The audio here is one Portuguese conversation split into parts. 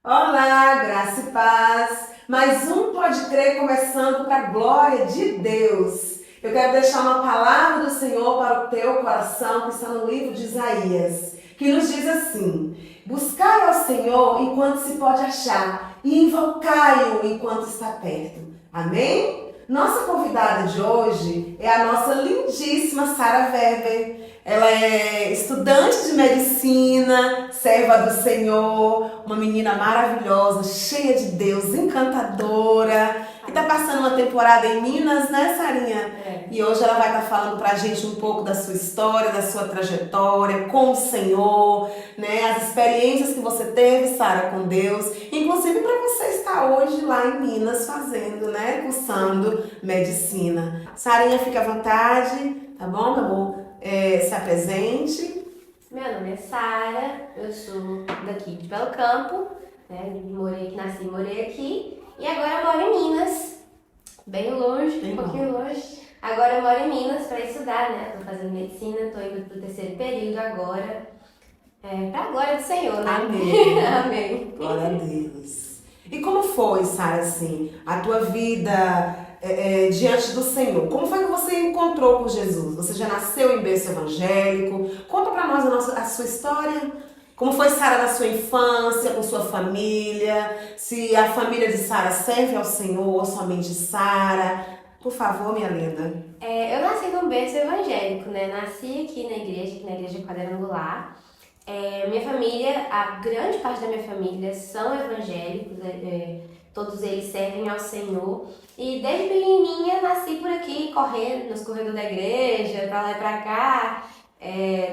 Olá, graça e paz. Mais um Pode Crer começando para a glória de Deus. Eu quero deixar uma palavra do Senhor para o teu coração que está no livro de Isaías, que nos diz assim: buscai ao Senhor enquanto se pode achar e invocai-o enquanto está perto. Amém? Nossa convidada de hoje é a nossa lindíssima Sara Weber. Ela é estudante de medicina, serva do Senhor, uma menina maravilhosa, cheia de Deus, encantadora, que está passando uma temporada em Minas, né, Sarinha? E hoje ela vai estar falando pra gente um pouco da sua história, da sua trajetória com o Senhor, né? As experiências que você teve, Sara, com Deus, inclusive para você estar hoje lá em Minas fazendo, né, cursando medicina. Sarinha, fica à vontade, tá bom, meu amor? Se apresente. Meu nome é Sara, eu sou daqui de Belo Campo, né? Morei aqui, nasci e morei aqui. E agora eu moro em Minas, bem longe, um pouquinho longe. Agora eu moro em Minas para estudar, né? Tô fazendo medicina, tô indo pro terceiro período agora. Pra glória do Senhor, né? Amém. Amém. Glória a Deus. E como foi, Sara, assim, a tua vida diante do Senhor? Como foi que você encontrou com Jesus? Você já nasceu em berço evangélico? Conta pra nós a sua história. Como foi, Sara, na sua infância, com sua família? Se a família de Sara serve ao Senhor ou somente Sara? Por favor, minha linda. Eu nasci num berço evangélico, né? Nasci aqui na igreja quadrangular. Minha família, a grande parte da minha família são evangélicos, todos eles servem ao Senhor. E desde pequenininha nasci por aqui, correndo nos corredores da igreja, pra lá e pra cá,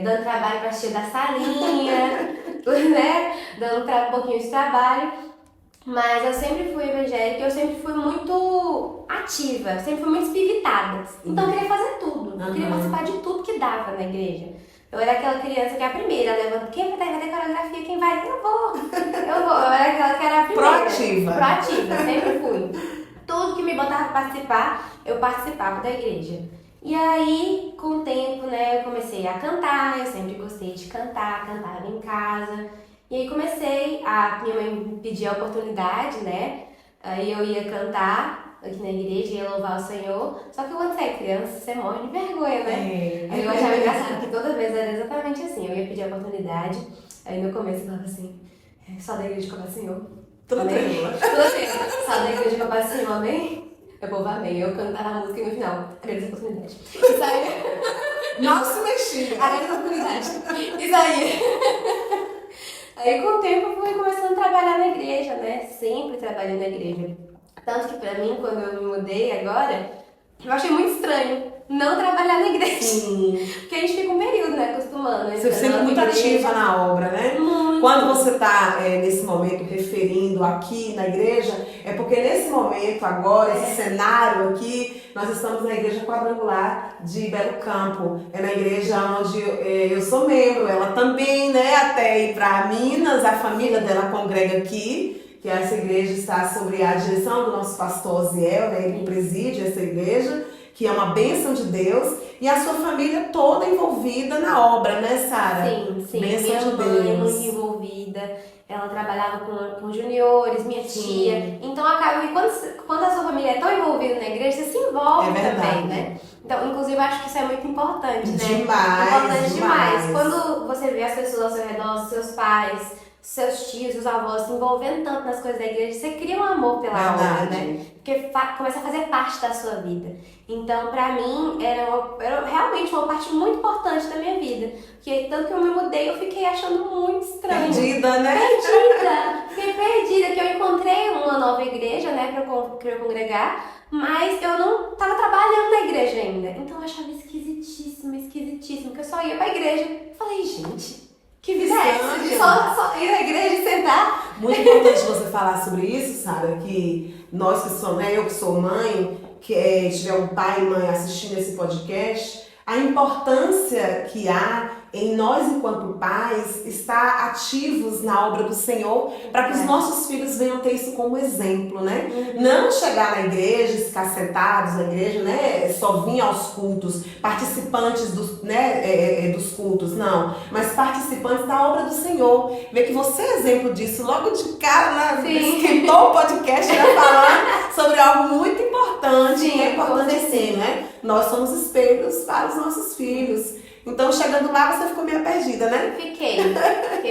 dando trabalho pra tia da salinha, né? Dando um pouquinho de trabalho. Mas eu sempre fui evangélica, eu sempre fui muito ativa, sempre fui muito espivitada. Então eu queria fazer tudo, eu queria participar de tudo que dava na igreja. Eu era aquela criança que é a primeira, levando quem vai ter coreografia, quem vai, eu vou. Eu era aquela que era a primeira. Proativa, sempre fui. Tudo que me botava pra participar, eu participava da igreja. E aí, com o tempo, né, eu comecei a cantar, eu sempre gostei de cantar, cantava em casa. E aí minha mãe me pedia a oportunidade, né, aí eu ia cantar aqui na igreja, ia louvar o Senhor. Só que quando você é criança, você morre de vergonha, né? Aí eu achava engraçado que toda vez era exatamente assim, eu ia pedir a oportunidade, aí no começo eu falava assim, só da igreja que eu faço Senhor. Toda tremula. Só da igreja que eu faço Senhor, amém? O povo amém. Eu cantava a música e no final, agradeço a oportunidade. Isso aí. Não se mexia. Agradeço a oportunidade. Isso aí. Aí com o tempo eu fui começando a trabalhar na igreja, né? Sempre trabalhando na igreja. Tanto que pra mim, quando eu me mudei agora, eu achei muito estranho não trabalhar na igreja. Sim. Porque a gente fica um período, né, acostumando. Você sempre muito ativa na obra, né? Muito. Quando você está nesse momento referindo aqui na igreja, é porque nesse momento agora, esse cenário aqui, nós estamos na igreja quadrangular de Belo Campo. É na igreja onde eu sou membro. Ela também, né, até ir para Minas, a família dela congrega aqui, que essa igreja está sob a direção do nosso pastor Oziel, né? Ele preside essa igreja, que é uma bênção de Deus, e a sua família toda envolvida na obra, né, Sara? Sim. Bênção Minha de mãe Deus. muito envolvida, ela trabalhava com juniores, minha tia. Então acaba que quando a sua família é tão envolvida na igreja, você se envolve também, né? Então, inclusive, eu acho que isso é muito importante, né? Demais. Demais. Quando você vê as pessoas ao seu redor, seus pais, seus tios, os avós se envolvendo tanto nas coisas da igreja, você cria um amor pela obra, né? Porque começa a fazer parte da sua vida. Então, pra mim, era realmente uma parte muito importante da minha vida. Porque tanto que eu me mudei, eu fiquei achando muito estranho. Perdida, né? Fiquei perdida, que eu encontrei uma nova igreja, né, pra eu congregar, mas eu não tava trabalhando na igreja ainda. Então eu achava esquisitíssimo, que eu só ia pra igreja. Falei, gente, que vida é essa? Só ir na igreja e sentar? Muito importante você falar sobre isso, Sara, que nós que somos, né, eu que sou mãe, que tiver um pai e mãe assistindo esse podcast, a importância que há em nós, enquanto pais, estar ativos na obra do Senhor, para que os nossos filhos venham ter isso como exemplo, né? Não chegar na igreja, ficar sentados na igreja, né? Só vir aos cultos, participantes dos, né? Dos cultos, não. Mas participantes da obra do Senhor. Ver que você é exemplo disso. Logo de cara, né? Esquentou o podcast, já falando sobre algo muito importante. Sim, é importante sim, né? Nós somos espelhos para os nossos filhos. Então, chegando lá, você ficou meio perdida, né? Fiquei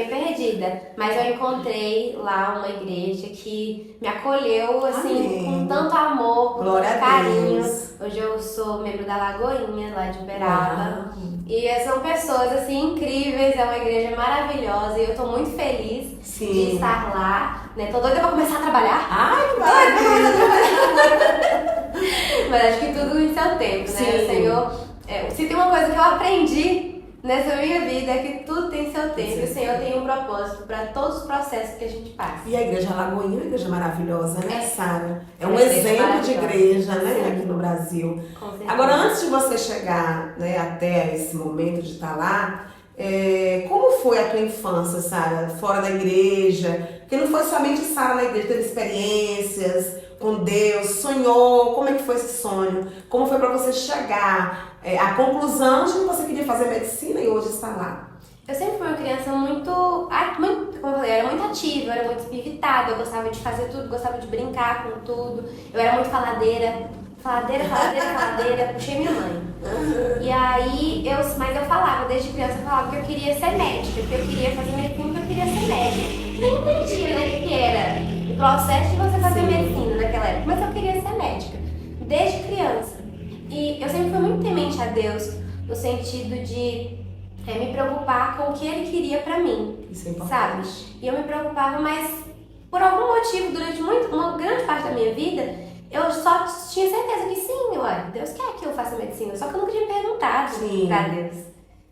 perdida. Mas eu encontrei lá uma igreja que me acolheu, assim, Amém. com tanto amor, com Glória tanto a carinho. Deus. Hoje eu sou membro da Lagoinha, lá de Uberaba. E são pessoas, assim, incríveis, é uma igreja maravilhosa. E eu tô muito feliz Sim. de estar lá, né? Tô doida pra começar a trabalhar. Ai, que maravilha! Mas acho que tudo em seu tempo, né? Sim. O Senhor... se tem uma coisa que eu aprendi nessa minha vida é que tudo tem seu tempo. E o Senhor tem um propósito para todos os processos que a gente passa. E a igreja Lagoinha é uma igreja maravilhosa, né, Sara? É um uma igreja exemplo de igreja, né, Sim. aqui no Brasil. Com certeza. Agora, antes de você chegar, né, até esse momento de estar lá, como foi a tua infância, Sara, fora da igreja? Porque não foi somente Sara na igreja, teve experiências com Deus, sonhou, como é que foi esse sonho? Como foi para você chegar à conclusão de que você queria fazer medicina e hoje está lá? Eu sempre fui uma criança muito, como eu falei, eu era muito ativa, eu era muito espiritada, eu gostava de fazer tudo, gostava de brincar com tudo. Eu era muito faladeira, puxei minha mãe. E aí, mas eu falava, desde criança, eu falava que eu queria ser médica, que eu queria fazer medicina, que eu queria ser médica. Nem entendia, né, que era o processo de você fazer medicina naquela época, mas eu queria ser médica, desde criança. E eu sempre fui muito temente a Deus, no sentido de me preocupar com o que Ele queria pra mim, Isso é importante. sabe? E eu me preocupava, mas por algum motivo, durante uma grande parte da minha vida, eu só tinha certeza que sim, Deus quer que eu faça medicina, só que eu nunca tinha perguntado pra Deus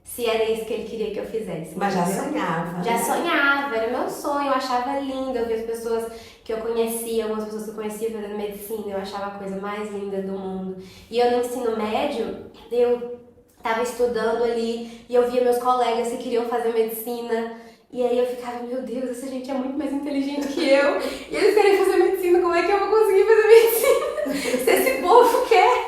se era isso que Ele queria que eu fizesse. Mas já entendeu? sonhava. Já sonhava, era meu sonho, eu achava lindo, eu via as pessoas que eu conhecia, algumas pessoas que eu conhecia fazendo medicina, eu achava a coisa mais linda do mundo. E eu no ensino médio, eu tava estudando ali e eu via meus colegas que queriam fazer medicina. E aí eu ficava, meu Deus, essa gente é muito mais inteligente que eu. E eles querem fazer medicina, como é que eu vou conseguir fazer medicina? Se esse povo quer,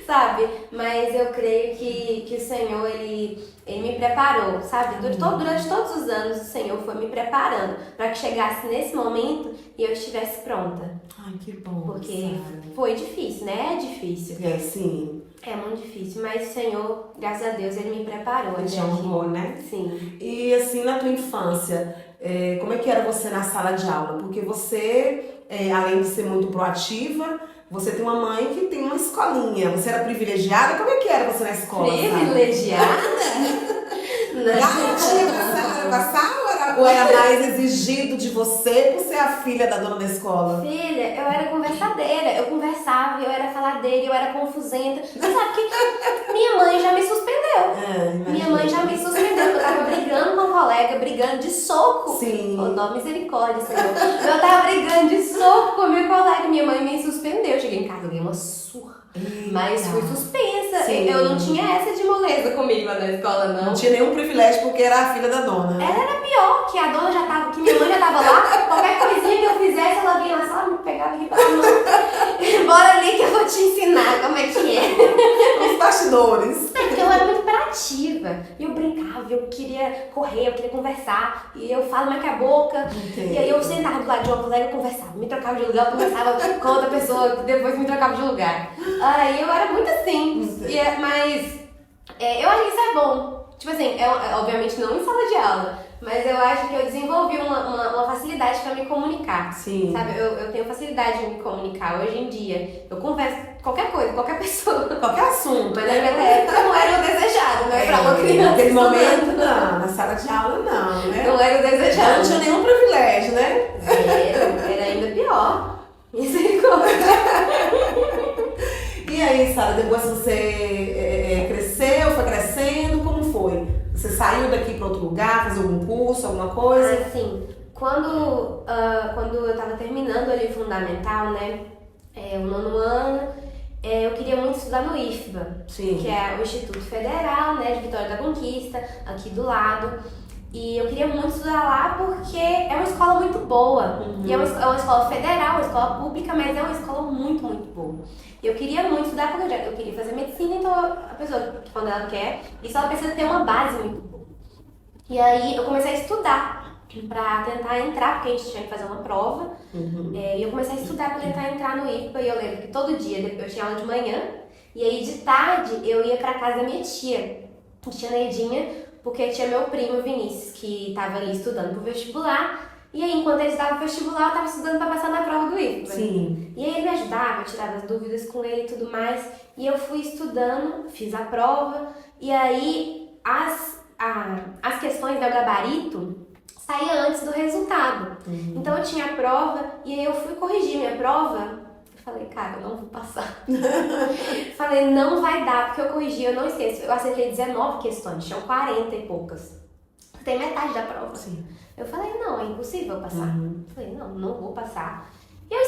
sabe? Mas eu creio que o Senhor, Ele me preparou, sabe? Durante todos os anos o Senhor foi me preparando para que chegasse nesse momento e eu estivesse pronta. Ai, que bom. Porque Sara. foi difícil, né? É difícil. Sim. É muito difícil, mas o Senhor, graças a Deus, Ele me preparou. Ele te até aqui. honrou, né? Sim. E assim, na tua infância, como é que era você na sala de aula? Porque você, além de ser muito proativa, você tem uma mãe que tem uma escolinha. Você era privilegiada? Como é que era você na escola? Privilegiada? Garantia, você era passar ou era mais exigido de você por ser a filha da dona da escola? Filha, eu era conversadeira, eu conversava, eu era faladeira, eu era confusenta. Mas sabe que minha mãe já me suspendeu? Minha mãe já me suspendeu, eu tava brigando com um colega, brigando de soco. Sim. Oh, dó misericórdia, Senhor. Eu tava brigando de soco com a minha colega, minha mãe me suspendeu. Eu cheguei em casa, eu dei uma surra. Mas fui suspensa. Sim. Eu não tinha essa de moleza comigo lá na escola, não. Não tinha nenhum privilégio porque era a filha da dona. Ela era pior, que a dona já tava, que minha mãe já tava lá, qualquer coisinha que eu fizesse, ela vinha na sala, me pegava aqui pela mão. Bora ali que eu vou te ensinar como é que é. Os bastidores. Porque eu era muito hiperativa. E eu brincava, eu queria correr, eu queria conversar. E eu falo mais que a boca. Entendi. E aí eu sentava do lado de uma colega e conversava. Me trocava de lugar, eu conversava com outra pessoa, que depois me trocava de lugar. Aí eu era muito assim. Mas eu acho que isso é bom. Tipo assim, obviamente não em sala de aula, mas eu acho que eu desenvolvi uma facilidade pra me comunicar. Sim. Sabe, eu tenho facilidade em me comunicar hoje em dia. Eu converso com qualquer coisa, qualquer pessoa. Qualquer assunto. Mas naquela época não era o desejado, né? Pra uma criança. Naquele estudando. momento, não. Na sala de aula, não, né? Não era o Já desejado. não tinha nenhum privilégio, né? Era ainda pior. Misericórdia. E aí, Sara, depois você cresceu, foi crescendo, como foi? Você saiu daqui para outro lugar, fazer algum curso, alguma coisa? Assim, quando eu tava terminando ali o fundamental, né? O 9º ano, eu queria muito estudar no IFBA, Sim. que é o Instituto Federal, né, de Vitória da Conquista, aqui do lado. E eu queria muito estudar lá porque é uma escola muito boa. E é uma escola federal, uma escola pública, mas é uma escola muito, muito boa. E eu queria muito estudar porque eu queria fazer medicina, então a pessoa, quando ela quer, isso ela precisa ter uma base muito boa. E aí eu comecei a estudar pra tentar entrar, porque a gente tinha que fazer uma prova. E eu comecei a estudar pra tentar entrar no IFBA, e eu lembro que todo dia eu tinha aula de manhã, e aí de tarde eu ia pra casa da minha tia Neidinha, porque tinha meu primo Vinícius, que tava ali estudando pro vestibular, e aí enquanto ele estudava pro vestibular, eu tava estudando pra passar na prova do IFBA. Sim. E aí ele me ajudava, eu tirava as dúvidas com ele e tudo mais, e eu fui estudando, fiz a prova, e aí as questões do gabarito saía antes do resultado. Então eu tinha a prova, e aí eu fui corrigir minha prova. Eu falei, cara, eu não vou passar. Falei, não vai dar, porque eu corrigi, eu não esqueço. Eu acertei 19 questões, tinham 40 e poucas. Tem metade da prova. Sim. Eu falei, não, é impossível eu passar. Falei, não vou passar. E eu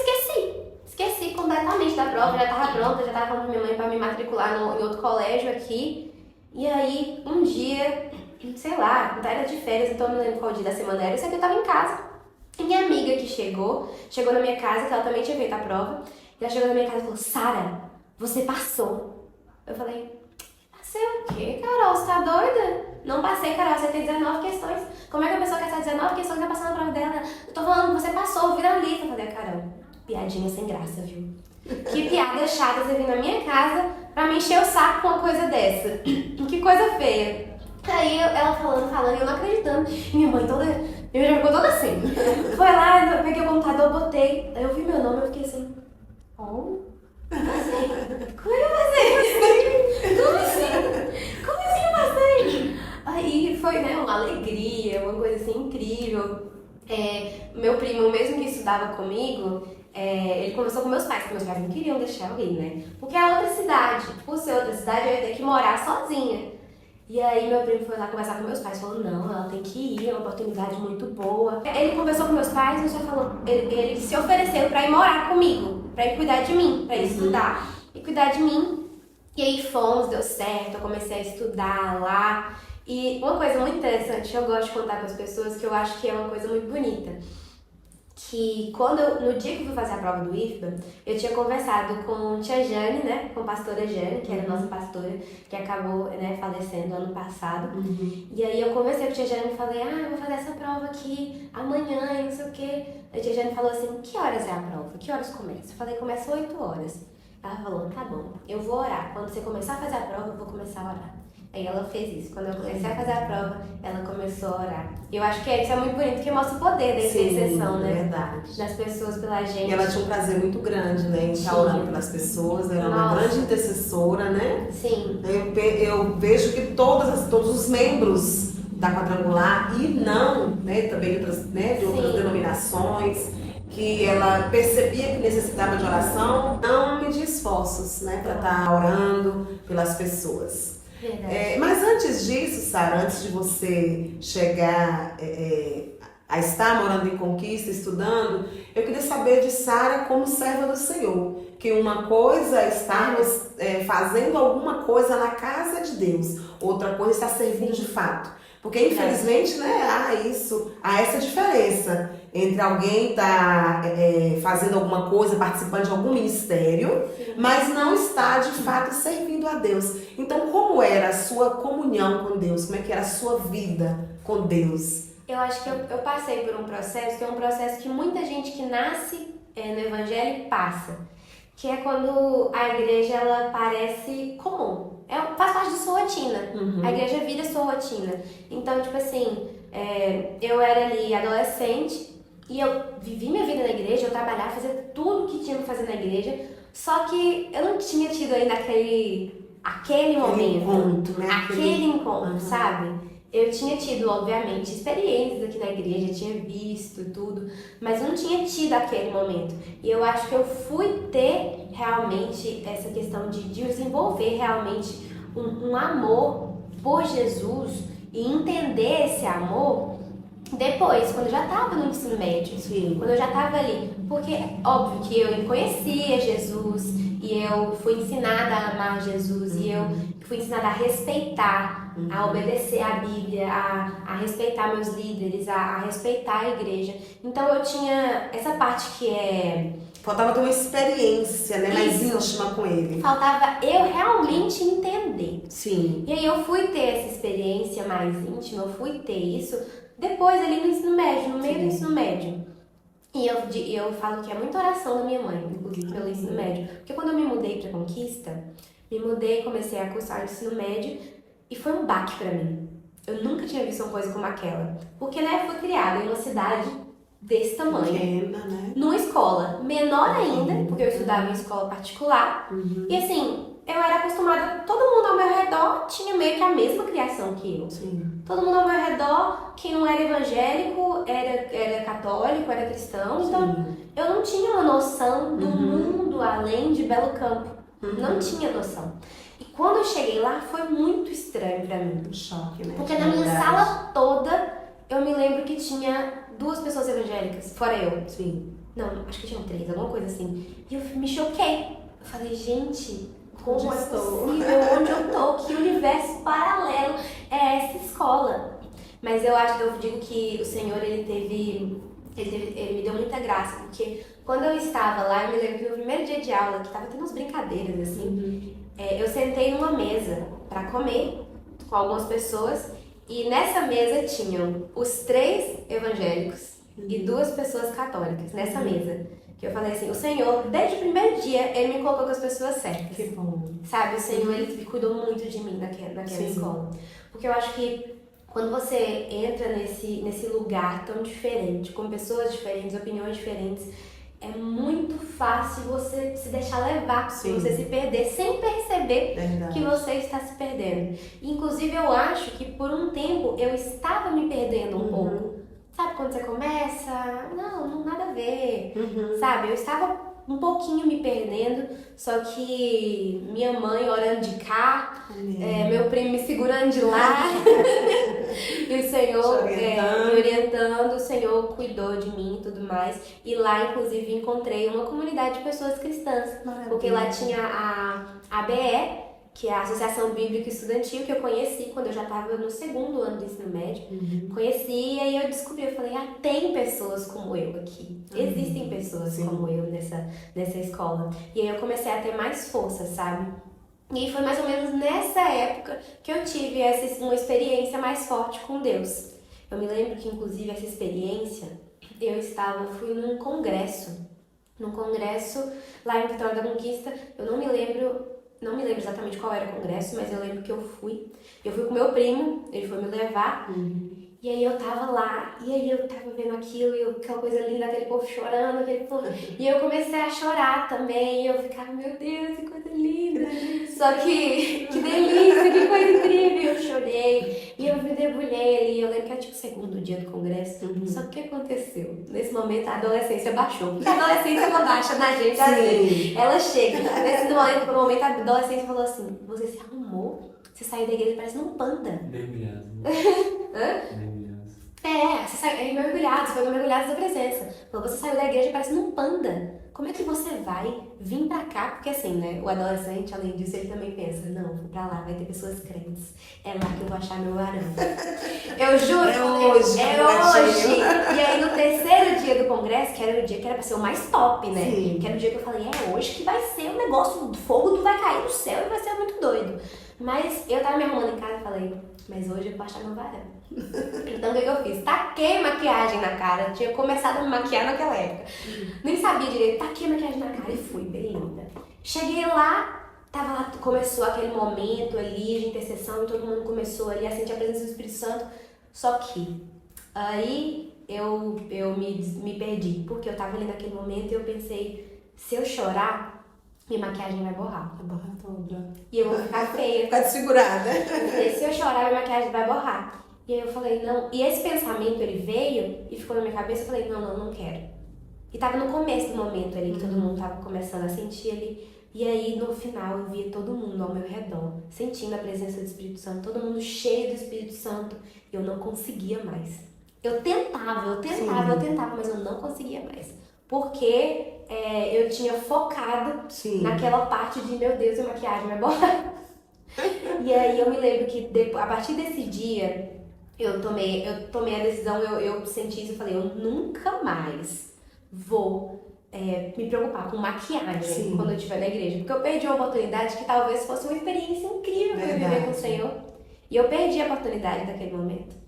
esqueci completamente da prova, já tava pronta, já tava falando pra minha mãe pra me matricular em outro colégio aqui. E aí, um dia, sei lá, era de férias, então eu não lembro qual dia da semana era, eu sei que eu tava em casa. E minha amiga que chegou na minha casa, que ela também tinha feito a prova, e ela chegou na minha casa e falou, Sara, você passou. Eu falei, passei o quê, Carol? Você tá doida? Não passei, Carol, você tem 19 questões. Como é que a pessoa quer essas 19 questões e vai passar na prova dela? Eu tô falando que você passou, vira a lista. Eu falei, Carol, piadinha sem graça, viu? Que piada chata você vir na minha casa pra me encher o saco com uma coisa dessa. Que coisa feia. Aí ela falando, eu não acreditando. E minha mãe já ficou toda assim. Foi lá, eu peguei o computador, botei. Aí eu vi meu nome, eu fiquei assim, como é que eu passei? Como assim eu passei? Aí foi, né, uma alegria, uma coisa assim incrível. Meu primo, mesmo que estudava comigo, ele conversou com meus pais, porque meus pais não queriam deixar eu ir, né? Porque é outra cidade. Por ser outra cidade, eu ia ter que morar sozinha. E aí meu primo foi lá conversar com meus pais, falou, não, ela tem que ir, é uma oportunidade muito boa. Ele conversou com meus pais e já falou, ele se ofereceu pra ir morar comigo, pra ir cuidar de mim, pra ir estudar e cuidar de mim. E aí fomos, deu certo, eu comecei a estudar lá. E uma coisa muito interessante, eu gosto de contar para as pessoas, que eu acho que é uma coisa muito bonita, que no dia que eu fui fazer a prova do IFBA, eu tinha conversado com tia Jane, né, com a pastora Jane, que era a nossa pastora, que acabou, né, falecendo ano passado. E aí eu conversei com a tia Jane e falei, eu vou fazer essa prova aqui amanhã e não sei o quê. A tia Jane falou assim, que horas é a prova? Que horas começa? Eu falei, começa 8 horas. Ela falou, tá bom, eu vou orar. Quando você começar a fazer a prova, eu vou começar a orar. Aí ela fez isso. Quando eu comecei a fazer a prova, ela começou a orar. E eu acho que isso é muito bonito, porque mostra o poder da intercessão, né? Verdade. Das pessoas pela gente. E ela tinha um prazer muito grande, né? Em estar orando pelas pessoas. Ela era uma grande intercessora, né? Sim. Eu vejo que todos os membros da Quadrangular e não, né? Também de outras denominações, que ela percebia que necessitava de oração, não media esforços, né? Para estar orando pelas pessoas. Mas antes disso, Sara, antes de você chegar a estar morando em Conquista, estudando, eu queria saber de Sara como serva do Senhor. Que uma coisa é estarmos fazendo alguma coisa na casa de Deus, outra coisa é estar servindo de fato. Porque infelizmente, né, há essa diferença entre alguém estar fazendo alguma coisa, participando de algum ministério, mas não está de fato servindo a Deus. Então, como era a sua comunhão com Deus? Como é que era a sua vida com Deus? Eu acho que eu passei por um processo, que é um processo que muita gente que nasce no Evangelho passa. Que é quando a igreja, ela parece comum. Faz parte da sua rotina. A igreja vira sua rotina. Então, tipo assim, eu era ali adolescente e eu vivi minha vida na igreja, eu trabalhava, fazia tudo que tinha que fazer na igreja, só que eu não tinha tido ainda aquele momento, aquele encontro, sabe? Eu tinha tido, obviamente, experiências aqui na igreja, tinha visto tudo, mas não tinha tido aquele momento. E eu acho que eu fui ter realmente essa questão de desenvolver realmente um amor por Jesus e entender esse amor depois, quando eu já estava no ensino médio, quando eu já estava ali. Porque, óbvio que eu conhecia Jesus, E eu fui ensinada a amar Jesus. E eu fui ensinada a respeitar, a obedecer à Bíblia, a respeitar meus líderes, a respeitar a igreja. Então eu tinha essa parte que é... Faltava ter uma experiência, né, mais íntima com ele. Faltava eu realmente entender. Sim. E aí eu fui ter essa experiência mais íntima, eu fui ter isso depois ali no ensino médio, no meio do ensino médio. E eu falo que é muita oração da minha mãe, inclusive, pelo ensino médio. Porque quando eu me mudei pra Conquista, comecei a cursar o ensino médio e foi um baque pra mim. Eu nunca tinha visto uma coisa como aquela. Porque, né, eu fui criada em uma cidade desse tamanho. Pequena, né? Numa escola menor ainda, porque eu estudava em escola particular. E assim, eu era acostumada, todo mundo ao meu redor tinha meio que a mesma criação que eu. Sim. Todo mundo ao meu redor, quem não era evangélico, era católico, era cristão. Então, eu não tinha uma noção do mundo além de Belo Campo. Não tinha noção. E quando eu cheguei lá, foi muito estranho pra mim. Um choque, né? Porque na minha sala toda, eu me lembro que tinha 2 pessoas evangélicas, fora eu. Sim. Não, acho que tinham 3, alguma coisa assim. E eu me choquei. Eu falei, gente, como é possível? Onde eu tô? Que universo paralelo é essa escola? Mas eu digo que o Senhor, ele me deu muita graça, porque quando eu estava lá, eu me lembro que no primeiro dia de aula, que tava tendo umas brincadeiras, assim, eu sentei numa mesa pra comer com algumas pessoas, e nessa mesa tinham os 3 evangélicos e 2 pessoas católicas, nessa mesa. Que eu falei assim, o Senhor, desde o primeiro dia, Ele me colocou com as pessoas certas. Que bom. Sabe, o Senhor, Ele cuidou muito de mim naquela escola. Porque eu acho que quando você entra nesse lugar tão diferente, com pessoas diferentes, opiniões diferentes, é muito fácil você se deixar levar, você se perder sem perceber que você está se perdendo. Inclusive, eu acho que por um tempo eu estava me perdendo um pouco. Sabe quando você começa? Não, nada a ver. Sabe, eu estava um pouquinho me perdendo, só que minha mãe orando de cá, meu primo me segurando de lá, e o Senhor me orientando, o Senhor cuidou de mim e tudo mais. E lá, inclusive, encontrei uma comunidade de pessoas cristãs, porque lá tinha a ABE, que é a Associação Bíblica Estudantil, que eu conheci quando eu já estava no 2º ano do ensino médio. Conheci e aí eu descobri, eu falei, tem pessoas como eu aqui. Existem pessoas como eu nessa escola. E aí eu comecei a ter mais força, sabe? E foi mais ou menos nessa época que eu tive uma experiência mais forte com Deus. Eu me lembro que, inclusive, essa experiência, fui num congresso lá em Vitória da Conquista. Eu não me lembro exatamente qual era o congresso, mas eu lembro que eu fui. Eu fui com meu primo, ele foi me levar. E aí eu tava lá, e aí eu tava vendo aquilo, e aquela coisa linda, aquele povo chorando, aquele povo... E eu comecei a chorar também, e eu ficava, meu Deus, que coisa linda. Só que delícia, que coisa incrível. Eu chorei, e eu me debulhei ali. Eu lembro que era tipo o 2º dia do congresso. Só que o que aconteceu? Nesse momento a adolescência baixou. Porque a adolescência ela baixa na gente, assim, ela chega. Nesse momento a adolescência falou assim, você se arrumou? Você saiu da igreja parecendo um panda. Mergulhado. Hã? Você saiu mergulhado, você foi mergulhado da presença. Falou, você saiu da igreja parecendo um panda. Como é que você vai vir pra cá? Porque assim, né, o adolescente, além disso, ele também pensa, não, vou pra lá, vai ter pessoas crentes. É lá que eu vou achar meu varão. Eu juro, é hoje. E aí no 3º dia do congresso, que era o dia que era pra ser o mais top, né? Sim. Que era o dia que eu falei, é hoje que vai ser o negócio, o fogo vai cair do céu e vai ser muito doido. Mas eu tava me arrumando em casa e falei, mas hoje eu vou achar meu varão. Então o que eu fiz? Taquei maquiagem na cara, tinha começado a me maquiar naquela época. Nem sabia direito, taquei maquiagem na cara e fui, bem linda. Cheguei lá, tava lá, começou aquele momento ali de intercessão e todo mundo começou ali a sentir a presença do Espírito Santo. Só que aí eu me perdi, porque eu tava ali naquele momento e eu pensei, se eu chorar, minha maquiagem vai borrar. Vai borrar toda. E eu vou ficar feia. Ficar desfigurada. Se eu chorar, minha maquiagem vai borrar. E aí eu falei, não. E esse pensamento, ele veio e ficou na minha cabeça. Eu falei, não quero. E tava no começo do momento ali, que todo mundo tava começando a sentir ali. E aí, no final, eu via todo mundo ao meu redor, sentindo a presença do Espírito Santo. Todo mundo cheio do Espírito Santo. Eu não conseguia mais. Eu tentava, mas eu não conseguia mais. porque eu tinha focado Sim. naquela parte de, meu Deus, a maquiagem vai borrar. E aí eu me lembro que a partir desse dia, eu tomei a decisão, eu senti isso, eu falei, eu nunca mais vou me preocupar com maquiagem Sim. quando eu estiver na igreja. Porque eu perdi uma oportunidade que talvez fosse uma experiência incrível para viver com o Senhor. E eu perdi a oportunidade daquele momento.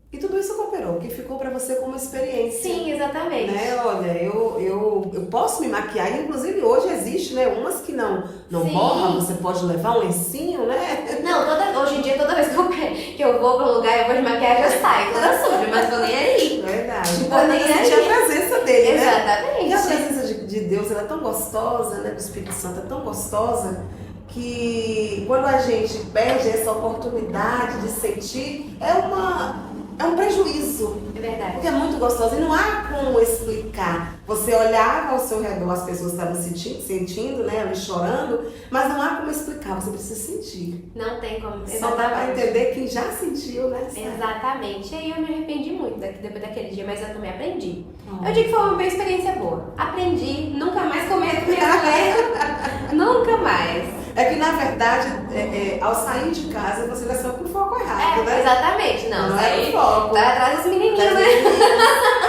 E tudo isso cooperou, que ficou pra você como experiência. Sim, exatamente. Né? Olha, eu posso me maquiar, inclusive hoje existe, né, umas que não borra, você pode levar um lencinho, né? Não, hoje em dia, toda vez que eu vou pra um lugar, eu vou de maquiagem, eu saio toda suja, mas tô nem aí. Verdade. Tô Importante nem é sentir aí. a presença dele, né? Exatamente. E a presença de Deus, ela é tão gostosa, né? Do Espírito Santo é tão gostosa que quando a gente perde essa oportunidade de sentir, é um prejuízo. É verdade. Porque é muito gostoso e não há como explicar. Você olhava ao seu redor, as pessoas estavam sentindo, né, ali chorando, mas não há como explicar, você precisa sentir. Não tem como. Só dá pra entender quem já sentiu, né? Exatamente. E aí eu me arrependi muito depois daquele dia, mas eu também aprendi. Eu digo que foi uma experiência boa. Aprendi, nunca mais cometo o mesmo erro. Nunca mais. É que na verdade, ao sair de casa, você já saiu com o foco errado, né? Exatamente. Não era o foco. Vai atrás dos menininhos, né?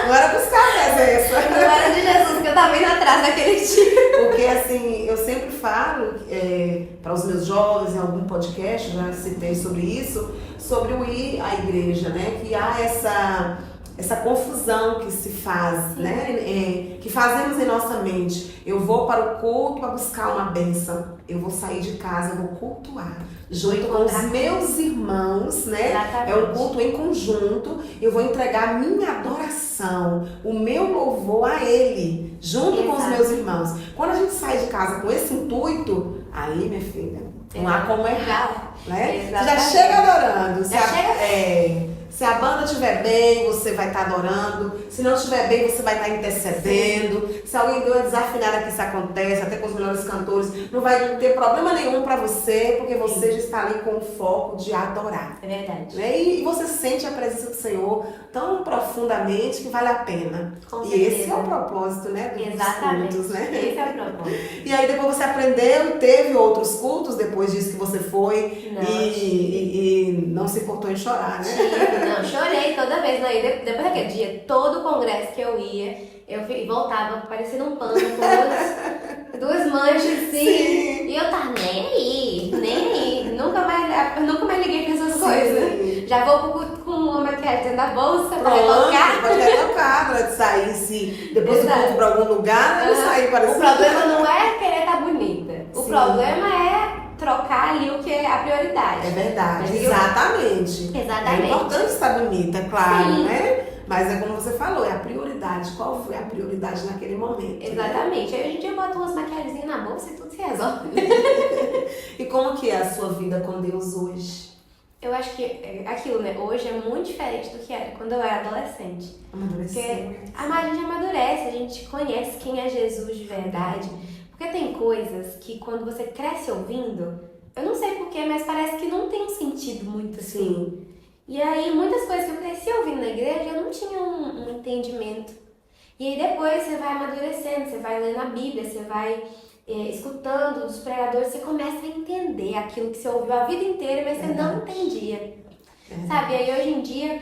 Não era buscar a presença. Não era de Jesus que eu tava indo atrás daquele tipo. Porque assim, eu sempre falo para os meus jovens em algum podcast, já citei sobre isso, sobre o ir à igreja, né? Que há essa confusão que se faz, né? Que fazemos em nossa mente. Eu vou para o culto para buscar uma bênção. Eu vou sair de casa, eu vou cultuar. Junto com os meus irmãos, né? Exatamente. É um culto em conjunto. Eu vou entregar a minha adoração, o meu louvor a Ele, junto com os meus irmãos. Quando a gente sai de casa com esse intuito, aí, minha filha, não há como errar, né? Você já chega adorando. Se a banda estiver bem, você vai estar adorando. Se não estiver bem, você vai estar intercedendo. Se alguém deu uma desafinada, que isso acontece, até com os melhores cantores, não vai ter problema nenhum para você, porque você já está ali com o foco de adorar. É verdade. Né? E você sente a presença do Senhor tão profundamente que vale a pena. Com e certeza. esse é o propósito, né? Exatamente. Dos cultos, né? Esse é o propósito. E aí depois você aprendeu e teve outros cultos depois disso que você foi e não se importou em chorar, né? Não, chorei toda vez. Não, e depois daquele dia, todo congresso que eu ia, eu voltava parecendo um pano com duas manchas assim. Sim. E eu tava nem aí. Nunca mais liguei pra essas coisas. Já vou pro culto com uma maquiagem dentro da bolsa pra retocar. Pode retocar pra sair, se depois do culto pra algum lugar, não sair parecendo. O problema não é querer estar bonita. O Sim. problema é trocar ali o que é a prioridade. É verdade, Mas exatamente. Exatamente. É importante estar bonita, claro, Sim. né? Mas é como você falou, é a prioridade. Qual foi a prioridade naquele momento? Exatamente. Aí hoje em dia eu boto umas maquiagens na bolsa e tudo se resolve. E como que é a sua vida com Deus hoje? Eu acho que aquilo, né? Hoje é muito diferente do que era quando eu era adolescente. Amadureceu. Porque a gente amadurece, a gente conhece quem é Jesus de verdade. Porque tem coisas que quando você cresce ouvindo, eu não sei porquê, mas parece que não tem um sentido muito assim. Sim. E aí, muitas coisas que eu cresci ouvindo na igreja, eu não tinha um entendimento. E aí depois você vai amadurecendo, você vai lendo a Bíblia, você vai escutando os pregadores, você começa a entender aquilo que você ouviu a vida inteira, mas você não entendia. Sabe? E aí hoje em dia,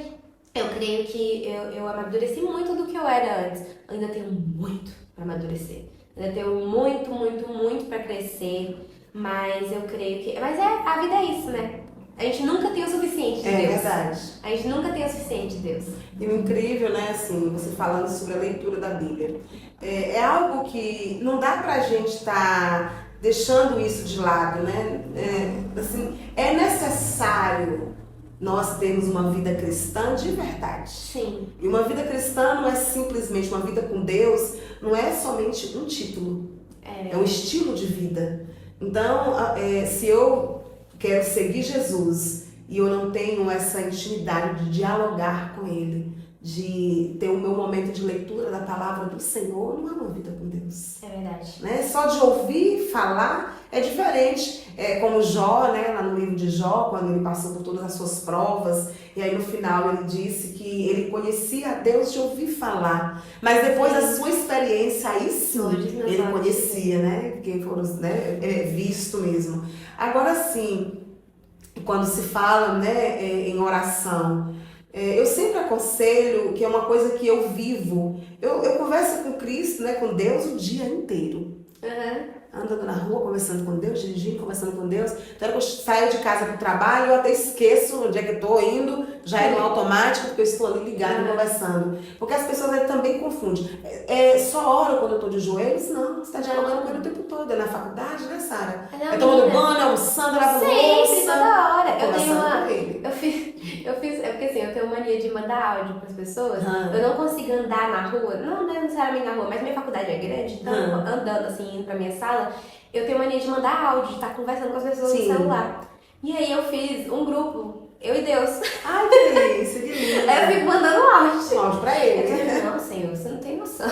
eu creio que eu amadureci muito do que eu era antes. Eu ainda tenho muito para amadurecer. Ainda tenho muito para crescer. Mas eu creio que... Mas a vida é isso, né? A gente nunca tem o suficiente de Deus. É verdade. A gente nunca tem o suficiente de Deus. E o incrível, né, assim, você falando sobre a leitura da Bíblia, é algo que não dá pra gente estar deixando isso de lado, né? Assim, é necessário nós termos uma vida cristã de verdade. Sim. E uma vida cristã não é simplesmente uma vida com Deus, não é somente um título, é um estilo de vida. Então, se eu quero seguir Jesus e eu não tenho essa intimidade de dialogar com Ele, de ter o meu momento de leitura da palavra do Senhor, não é uma vida com Deus. É verdade. Né? Só de ouvir falar é diferente. É como Jó, né, lá no livro de Jó, quando ele passou por todas as suas provas, e aí no final ele disse que ele conhecia a Deus de ouvir falar, mas depois da sua experiência, Todos meus ele olhos conhecia, né? Porque foram, né? Visto mesmo. Agora sim, quando se fala, né, em oração, eu sempre aconselho, que é uma coisa que eu vivo, eu converso com Cristo, né, com Deus o dia inteiro. Uhum. Andando na rua, conversando com Deus, dirigindo, conversando com Deus. Então, quando eu saio de casa para o trabalho, eu até esqueço onde é que eu estou indo, já é no automático, porque eu estou ali ligado, conversando. Porque as pessoas também confundem. Só oro quando eu estou de joelhos? Não, você está dialogando com ele o tempo todo. É na faculdade, né, Sara? É tomando banho, almoçando, lavando louça. Sempre, toda hora. Eu tenho Conversando com ele. é porque assim, eu tenho mania de mandar áudio pras pessoas. Eu não consigo andar na rua, não necessariamente na rua, mas minha faculdade é grande, então andando assim, indo pra minha sala, eu tenho mania de mandar áudio, de estar conversando com as pessoas no celular. E aí eu fiz um grupo, eu e Deus. Ai, que delícia, que lindo. Aí eu fico mandando áudio. Um áudio pra ele. Eu falei, não, Senhor, você não tem noção.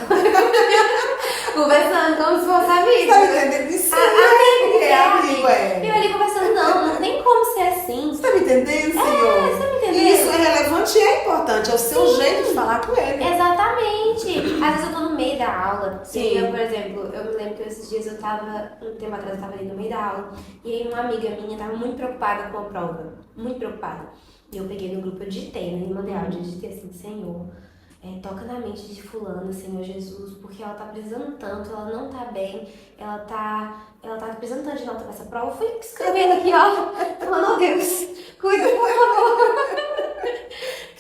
Conversando como se fosse amigo. Tá me entendendo? Isso amigo, E eu ali conversando, não tem como ser assim. Você tá me entendendo, Senhor? Você tá me entendendo? Isso é relevante e é importante, é o seu jeito de falar com ele. Exatamente. Às vezes eu tô no meio da aula. Sim. E eu, por exemplo, eu me lembro que esses dias eu tava, um tempo atrás eu tava ali no meio da aula. E aí uma amiga minha tava muito preocupada com a prova. Muito preocupada. E eu peguei no grupo, eu digitei, né? E mandei áudio, eu digitei assim, Senhor, toca na mente de fulana, Senhor Jesus, porque ela tá precisando tanto, ela não tá bem, ela tá precisando tanto de nota pra essa prova. Eu fui escrevendo aqui, ó, falando, oh Deus, cuida, por favor.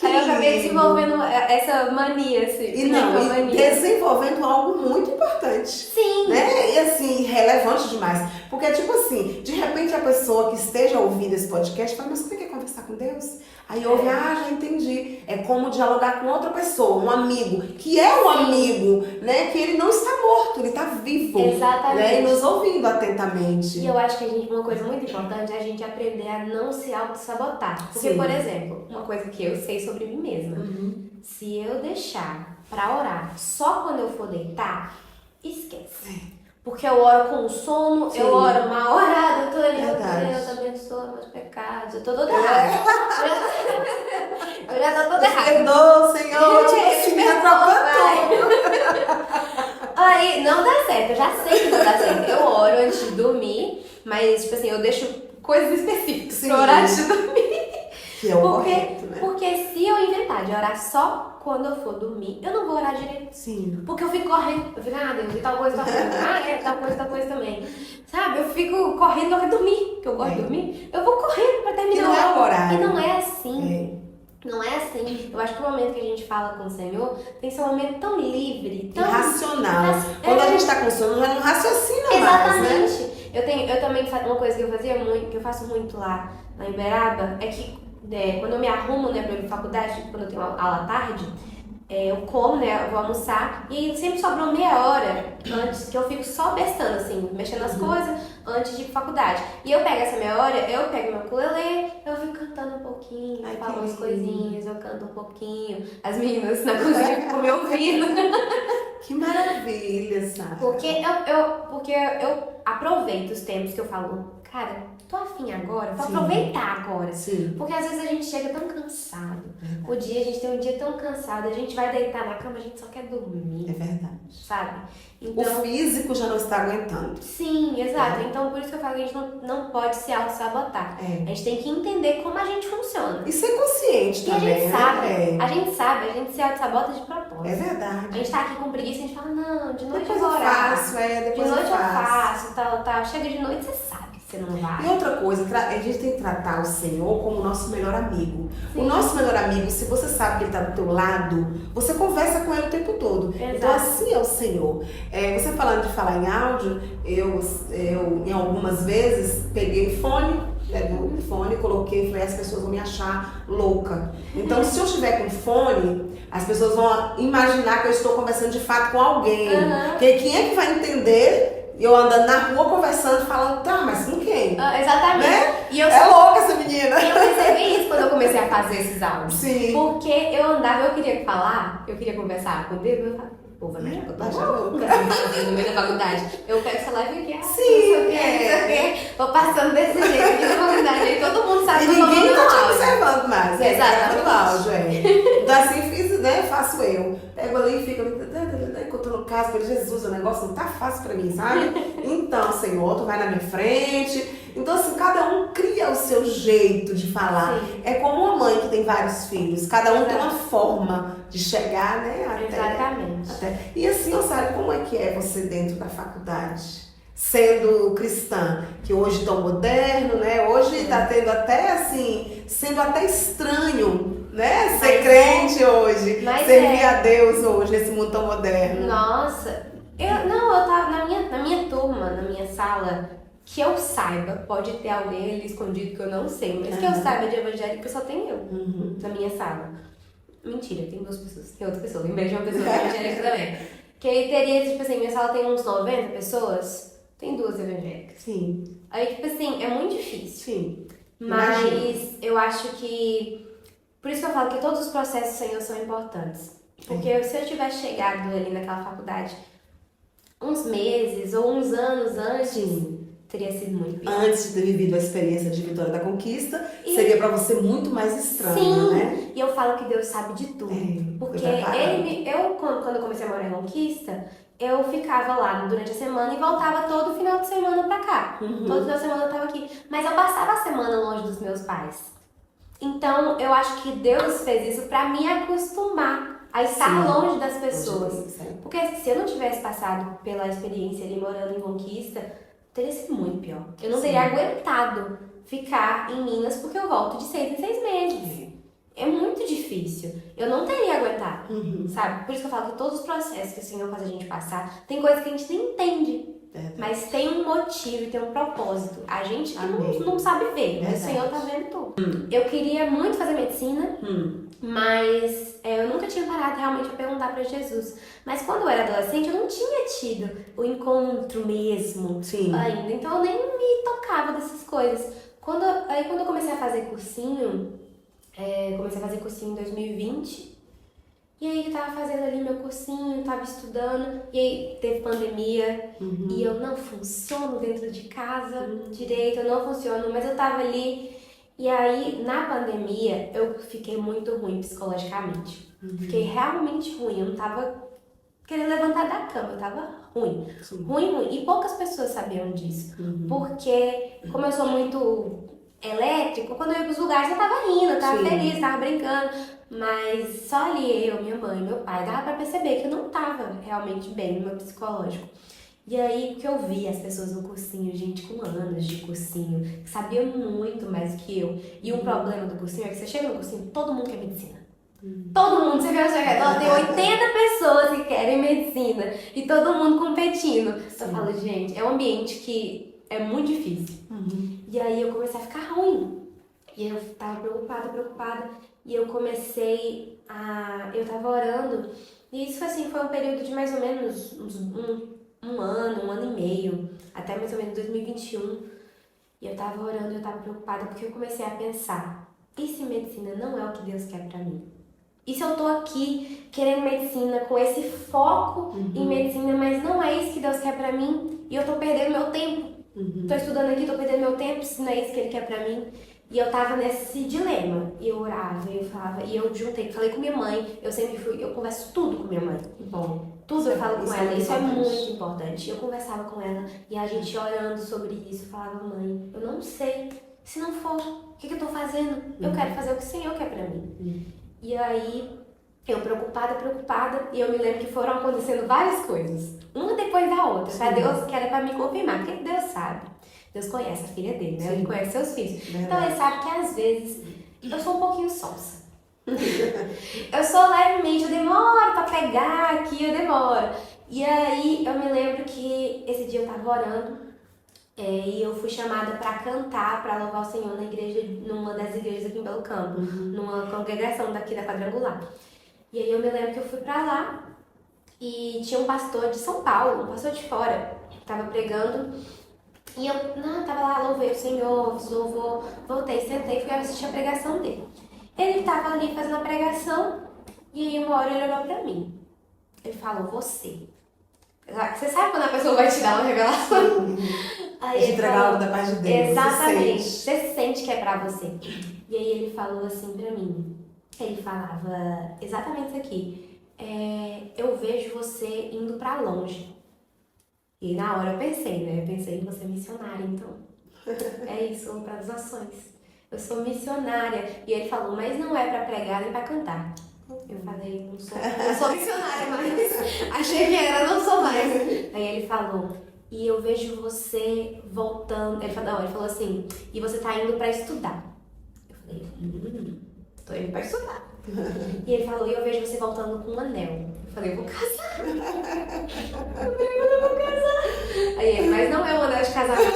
Aí eu acabei desenvolvendo essa mania, assim. E desenvolvendo algo muito importante. Sim. Né? E assim, relevante demais. Porque, tipo assim, de repente a pessoa que esteja ouvindo esse podcast fala, mas como é que é conversar com Deus? Aí ouve, já entendi. É como dialogar com outra pessoa, um amigo, que é um amigo, né? Que ele não está morto, ele está vivo. Exatamente. Né? E nos ouvindo atentamente. E eu acho que uma coisa muito importante é a gente aprender a não se auto-sabotar. Porque, por exemplo, uma coisa que eu sei sobre mim mesma. Se eu deixar pra orar só quando eu for deitar, esquece. Porque eu oro com sono, eu oro mal orada, eu tô ali, Deus abençoa meus pecados, eu tô toda errada. Eu já tô toda errada. Perdoa, Senhor, tipo, me atrapalhou. Aí, não dá certo, eu já sei que não dá certo. Eu oro antes de dormir, mas, tipo assim, eu deixo coisas específicas pra orar antes de dormir. Que é o correto, né? Porque se eu inventar de orar só quando eu for dormir, eu não vou orar direito. Sim. Porque eu fico correndo, eu fico, Deus, e tal coisa, tal coisa também. Sabe? Eu fico correndo pra dormir, que eu gosto de dormir. Eu vou correndo pra terminar. Que não é o horário. E não é assim. Não é assim. Eu acho que o momento que a gente fala com o Senhor tem que ser um momento tão livre, tão racional. Quando a gente tá com sono, já não raciocina mais, né? Exatamente. Eu também, uma coisa que eu fazia muito, que eu faço muito lá na Iberaba, é que quando eu me arrumo, né, pra ir pra faculdade, quando eu tenho aula à tarde, eu como, né, eu vou almoçar e sempre sobrou meia hora antes, que eu fico só bestando, assim, mexendo nas coisas antes de ir pra faculdade. E eu pego essa meia hora, eu pego meu ukulele, eu fico cantando um pouquinho, falo umas coisinhas, eu canto um pouquinho. As meninas na cozinha ficam me ouvindo. Que maravilha, sabe? Porque eu aproveito os tempos que eu falo, cara, tô afim agora, vou aproveitar agora. Sim. Porque às vezes a gente chega tão cansado. A gente tem um dia tão cansado, a gente vai deitar na cama, a gente só quer dormir. É verdade. Sabe? Então, o físico já não está aguentando. Sim, exato. Então por isso que eu falo que a gente não pode se auto-sabotar. A gente tem que entender como a gente funciona. E ser consciente também. E a gente sabe, a gente se auto-sabota de propósito. É verdade. A gente tá aqui com preguiça, a gente fala, não, de noite depois eu vou orar. Depois de noite eu faço, tal. Chega de noite, você sabe que você não vai. E outra coisa, a gente tem que tratar o Senhor como o nosso melhor amigo. Sim. O nosso melhor amigo, se você sabe que ele está do teu lado, você conversa com ele o tempo todo. Exato. Então assim é o Senhor. Você falando de falar em áudio, eu em algumas vezes peguei o fone, coloquei e falei, as pessoas vão me achar louca. Então se eu estiver com fone, as pessoas vão imaginar que eu estou conversando de fato com alguém. Porque quem é que vai entender eu andando na rua conversando, falando, tá, mas com quem? Exatamente. Né? É louca essa menina. E eu percebi isso quando eu comecei a fazer esses áudios. Sim. Porque eu andava, eu queria falar, eu queria conversar com Deus, eu falava, povo, né? Eu tô louca no meio da faculdade. Eu pego essa live e aqui, Sim, vou passando desse jeito aqui na faculdade, aí todo mundo sabe que que eu tô ninguém tá te áudio. observando mais. Exatamente. Áudio, Então assim fiz né, faço eu. Pego ali e fico contando o caso, falei, Jesus, o negócio não tá fácil pra mim, sabe? Então, Senhor, tu vai na minha frente. Então, assim, cada um cria o seu jeito de falar. Sim. É como uma mãe que tem vários filhos. Cada um tem uma forma de chegar, né? Exatamente. E assim, Osário, como é que é você dentro da faculdade? Sendo cristã, que hoje tão moderno, né? Hoje tá tendo até assim, sendo até estranho, né? Ser crente hoje, servir a Deus hoje, nesse mundo tão moderno. Nossa, eu tava na minha turma, na minha sala, que eu saiba, pode ter alguém ali escondido que eu não sei, mas que eu saiba de evangélico, só tem eu na minha sala. Mentira, tem 2 pessoas, tem outra pessoa, lembrei de uma pessoa evangélica também. Que aí teria, tipo assim, minha sala tem uns 90 pessoas, tem 2 evangélicas. Sim. Aí, tipo assim, é muito difícil. Sim. Mas Imagina. eu acho que, por isso que eu falo que todos os processos do Senhor são importantes. Porque se eu tivesse chegado ali naquela faculdade uns meses ou uns anos antes, teria sido muito pior. Antes de ter vivido a experiência de Vitória da Conquista, seria pra você muito mais estranho, sim, né? E eu falo que Deus sabe de tudo. Porque quando eu comecei a morar em Conquista, eu ficava lá durante a semana e voltava todo final de semana pra cá. Todo final de semana eu tava aqui. Mas eu passava a semana longe dos meus pais. Então, eu acho que Deus fez isso pra me acostumar a estar longe das pessoas. Porque se eu não tivesse passado pela experiência ali morando em Conquista, teria sido muito pior. Eu não teria aguentado ficar em Minas porque eu volto de 6 em 6 meses. É muito difícil. Eu não teria aguentado, sabe? Por isso que eu falo que todos os processos que o Senhor faz a gente passar, tem coisa que a gente nem entende. Mas tem um motivo e tem um propósito. A gente que não sabe ver, mas o Senhor tá vendo tudo. Eu queria muito fazer medicina, mas eu nunca tinha parado realmente pra perguntar pra Jesus. Mas quando eu era adolescente, eu não tinha tido o encontro mesmo ainda. Então eu nem me tocava dessas coisas. Quando eu comecei a fazer cursinho, comecei a fazer cursinho em 2020. E aí eu tava fazendo ali meu cursinho, tava estudando, e aí teve pandemia, e eu não funciono dentro de casa direito, eu não funciono, mas eu tava ali. E aí, na pandemia, eu fiquei muito ruim psicologicamente. Fiquei realmente ruim, eu não tava querendo levantar da cama, eu tava ruim. Ruim. E poucas pessoas sabiam disso. Porque, como eu sou muito elétrico, quando eu ia pros lugares eu tava rindo, eu tava feliz, tava brincando. Mas só ali eu, minha mãe, meu pai, dava pra perceber que eu não tava realmente bem no meu psicológico. E aí que eu vi as pessoas no cursinho, gente com anos de cursinho, que sabia muito mais que eu. E um problema do cursinho é que você chega no cursinho, todo mundo quer medicina. Todo mundo, você vê ao seu redor, tem 80 pessoas que querem medicina e todo mundo competindo. Eu falo, gente, é um ambiente que é muito difícil. E aí eu comecei a ficar ruim. E eu tava preocupada. E eu comecei eu tava orando. E isso assim, foi um período de mais ou menos um ano e meio, até mais ou menos 2021. E eu tava orando, eu tava preocupada porque eu comecei a pensar, e se medicina não é o que Deus quer pra mim? E se eu tô aqui querendo medicina, com esse foco em medicina, mas não é isso que Deus quer pra mim, e eu tô perdendo meu tempo. Tô estudando aqui, tô perdendo meu tempo, se não é isso que Ele quer pra mim. E eu tava nesse dilema, e eu orava, e eu falava, e eu falei com minha mãe, eu converso tudo com minha mãe. Bom, tudo eu falo com ela, isso é muito importante. Eu conversava com ela, e a gente orando sobre isso, falava, mãe, eu não sei, se não for, o que eu tô fazendo? Eu quero fazer o que o Senhor quer pra mim. E aí, eu preocupada, e eu me lembro que foram acontecendo várias coisas, uma depois da outra, pra Deus, que era pra me confirmar, porque Deus sabe. Deus conhece a filha dele, né? Ele conhece seus filhos. Verdade. Então ele sabe que às vezes eu sou um pouquinho sonsa. Eu sou levemente, eu demoro pra pegar aqui, eu demoro. E aí eu me lembro que esse dia eu tava orando e eu fui chamada pra cantar, pra louvar o Senhor na igreja, numa das igrejas aqui em Belo Campo, numa congregação daqui da Quadrangular. E aí eu me lembro que eu fui pra lá e tinha um pastor de São Paulo, um pastor de fora, que tava pregando. E eu tava lá, louvei o Senhor, fiz louvor, voltei, sentei, fui assistir a pregação dele. Ele tava ali fazendo a pregação, e aí uma hora ele olhou pra mim. Ele falou, você. Você sabe quando a pessoa vai te dar uma revelação? Aí ele entregar algo da parte de Deus. Exatamente, você sente que é pra você. E aí ele falou assim pra mim, ele falava exatamente isso aqui. Eu vejo você indo pra longe. E na hora eu pensei, né? Eu pensei em você missionária, então. É isso, para as ações. Eu sou missionária. E ele falou, mas não é pra pregar nem pra cantar. Eu falei, não sou missionária mais. Achei que era, não sou mais. Aí ele falou, e eu vejo você voltando. Ele falou assim, e você tá indo pra estudar. Eu falei, tô indo pra estudar. E ele falou, e eu vejo você voltando com um anel. Eu falei, eu vou casar. Eu vou casar. Aí ele, mas não é um anel de casamento.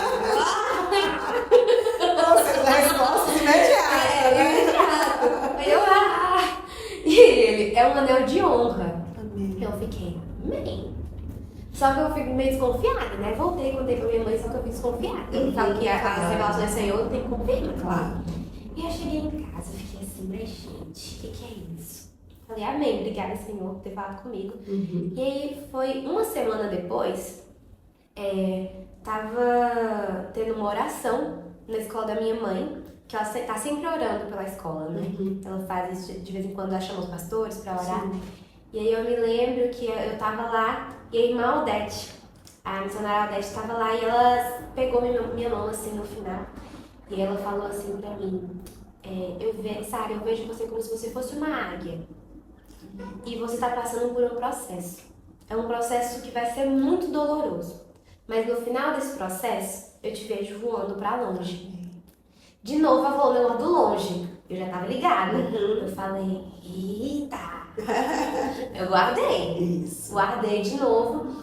Ou seja, respostas imediatas, né? Imediato. Aí eu, E ele, é um anel de honra. Amém. Eu fiquei, amém. Só que eu fico meio desconfiada, né? Voltei, contei pra minha mãe, só que eu fico desconfiada. Eu falo que as revelações do Senhor eu tenho que conferir. Claro. E eu cheguei em casa, fiquei assim, mas gente, o que é isso? Falei, amém, obrigada, Senhor, por ter falado comigo. E aí foi uma semana depois, tava tendo uma oração na escola da minha mãe, que ela tá sempre orando pela escola, né? Ela faz isso de vez em quando, ela chama os pastores pra orar. Sim. E aí eu me lembro que eu tava lá e a irmã Aldete, a missionária Aldete, tava lá e ela pegou minha mão assim no final. E ela falou assim pra mim, Sara, eu vejo você como se você fosse uma águia. E você tá passando por um processo. É um processo que vai ser muito doloroso. Mas no final desse processo, eu te vejo voando pra longe. De novo, ela falou o negócio do longe. Eu já tava ligada. Eu falei, eita! Eu guardei. Isso. Guardei de novo.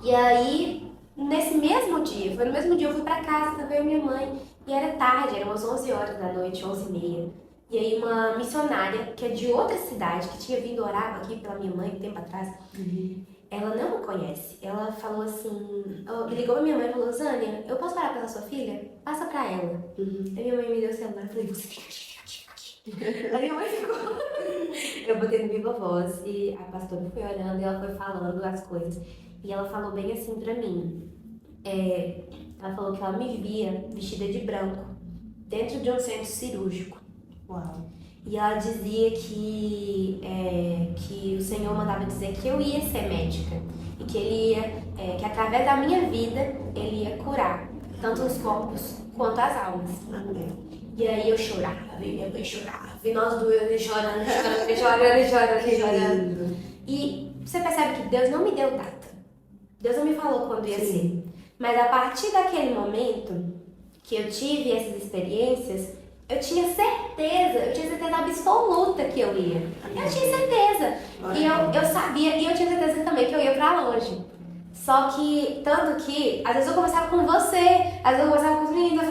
E aí, nesse mesmo dia, foi no mesmo dia, eu fui pra casa, veio minha mãe. E era tarde, eram umas 11 horas da noite, 11h30. E aí uma missionária, que é de outra cidade, que tinha vindo orar aqui pela minha mãe um tempo atrás, ela não me conhece. Ela falou assim, ela ligou pra minha mãe e falou, Zânia, eu posso orar pela sua filha? Passa pra ela. Aí minha mãe me deu o celular e falei, você fica aqui. Aí minha mãe ficou. Eu botei no viva voz e a pastora foi orando e ela foi falando as coisas. E ela falou bem assim pra mim. Ela falou que ela me via vestida de branco, dentro de um centro cirúrgico. Uau. E ela dizia que o Senhor mandava dizer que eu ia ser médica. E que Ele ia, que através da minha vida, Ele ia curar tanto os corpos quanto as almas. Amém. E aí eu chorava, e minha mãe chorava, e nós duas chorando. E você percebe que Deus não me deu data. Deus não me falou quando ia ser. Mas a partir daquele momento que eu tive essas experiências, eu tinha certeza absoluta que eu ia. Eu tinha certeza. E eu sabia, e eu tinha certeza também que eu ia pra longe. Só que, tanto que, às vezes eu conversava com você, às vezes eu conversava com os meninos, eu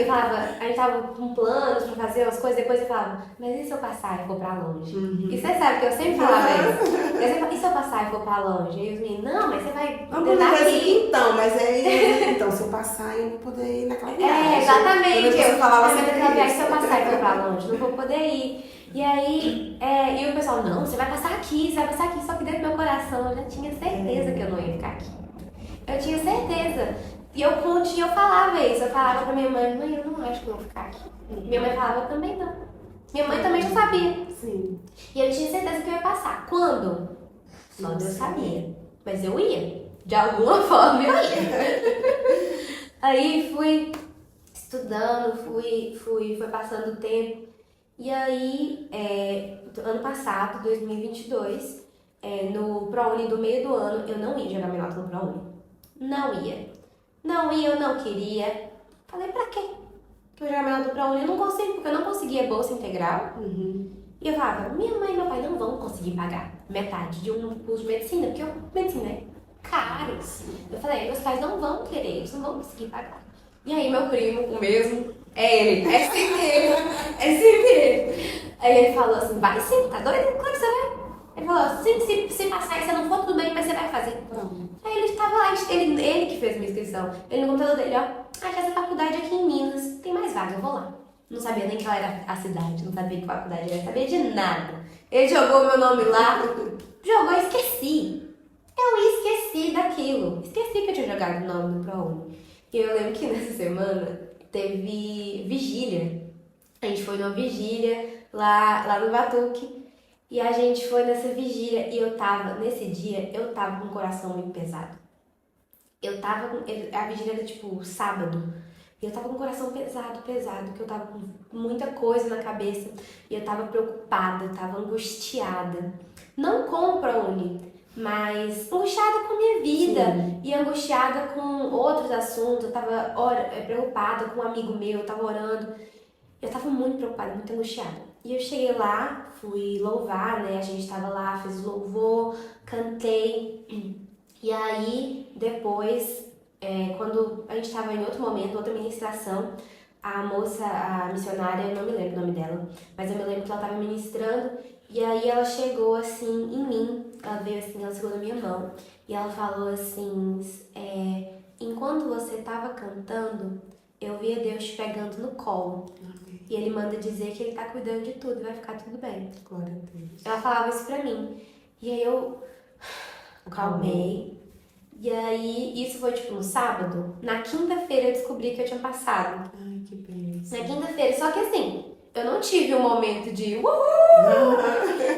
falava, a gente tava com planos pra fazer umas coisas, depois eu falava, mas e se eu passar e for pra longe? E você sabe que eu sempre falava isso. Eu sempre falava, e se eu passar e for pra longe? E os meninos, não, mas você vai tentar aqui. Então, mas aí, então, se eu passar, eu não vou poder ir naquela viagem. Exatamente. Eu falava assim, se eu passar e for pra longe, não vou poder ir. E aí, e o pessoal, não, você vai passar aqui. Só que dentro do meu coração eu já tinha certeza que eu não ia ficar aqui. Eu tinha certeza. E eu falava isso, eu falava pra minha mãe, eu não acho que eu vou ficar aqui. Minha mãe falava, também não. Minha mãe também já sabia. Sim. E eu tinha certeza que eu ia passar. Quando? Só Deus sabia. Mas eu ia. De alguma forma eu ia. Aí fui estudando, foi passando o tempo. E aí, ano passado, 2022, no ProUni do meio do ano, eu não ia jogar minha nota no ProUni. Não ia. Eu não queria. Falei, pra quê? Que eu jogar minha nota no ProUni? Eu não consigo, porque eu não conseguia bolsa integral. E eu falava, minha mãe e meu pai não vão conseguir pagar metade de um curso de medicina, porque medicina é caro. Eu falei, meus pais não vão querer, eles não vão conseguir pagar. E aí meu primo, o mesmo, é sempre ele. Aí ele falou assim, vai sim, tá doido? Claro que você vai. Ele falou, se passar e você não for, tudo bem, mas você vai fazer. Aí ele estava lá, ele que fez minha inscrição. Ele no computador dele, essa faculdade aqui em Minas, tem mais vaga, eu vou lá. Não sabia nem qual era a cidade, não sabia que faculdade era, não sabia de nada. Ele jogou meu nome lá, jogou e esqueci. Eu esqueci daquilo. Esqueci que eu tinha jogado o nome do ProUni. E eu lembro que nessa semana teve vigília. A gente foi numa vigília lá no Batuque. E a gente foi nessa vigília e nesse dia, eu tava com o coração muito pesado. A vigília era tipo sábado. E eu tava com o coração pesado, que eu tava com muita coisa na cabeça. E eu tava preocupada, eu tava angustiada. Não com o ProUni, mas angustiada com a minha vida. Sim. E angustiada com outros assuntos. Eu tava preocupada com um amigo meu, eu tava orando. Eu tava muito preocupada, muito angustiada. E eu cheguei lá, fui louvar, né? A gente tava lá, fiz louvor, cantei. E aí, depois, quando a gente tava em outro momento, outra ministração, a moça, a missionária, eu não me lembro o nome dela, mas eu me lembro que ela tava ministrando. E aí ela chegou assim em mim, ela veio assim, ela segurou na minha mão. E ela falou assim, enquanto você tava cantando, eu via Deus te pegando no colo. Amém. E ele manda dizer que ele tá cuidando de tudo e vai ficar tudo bem. Glória a Deus. Ela falava isso pra mim. E aí eu acalmei. E aí, isso foi tipo no sábado. Na quinta-feira eu descobri que eu tinha passado. Ai, que bênção. Na quinta-feira, só que assim, eu não tive um momento de uhul!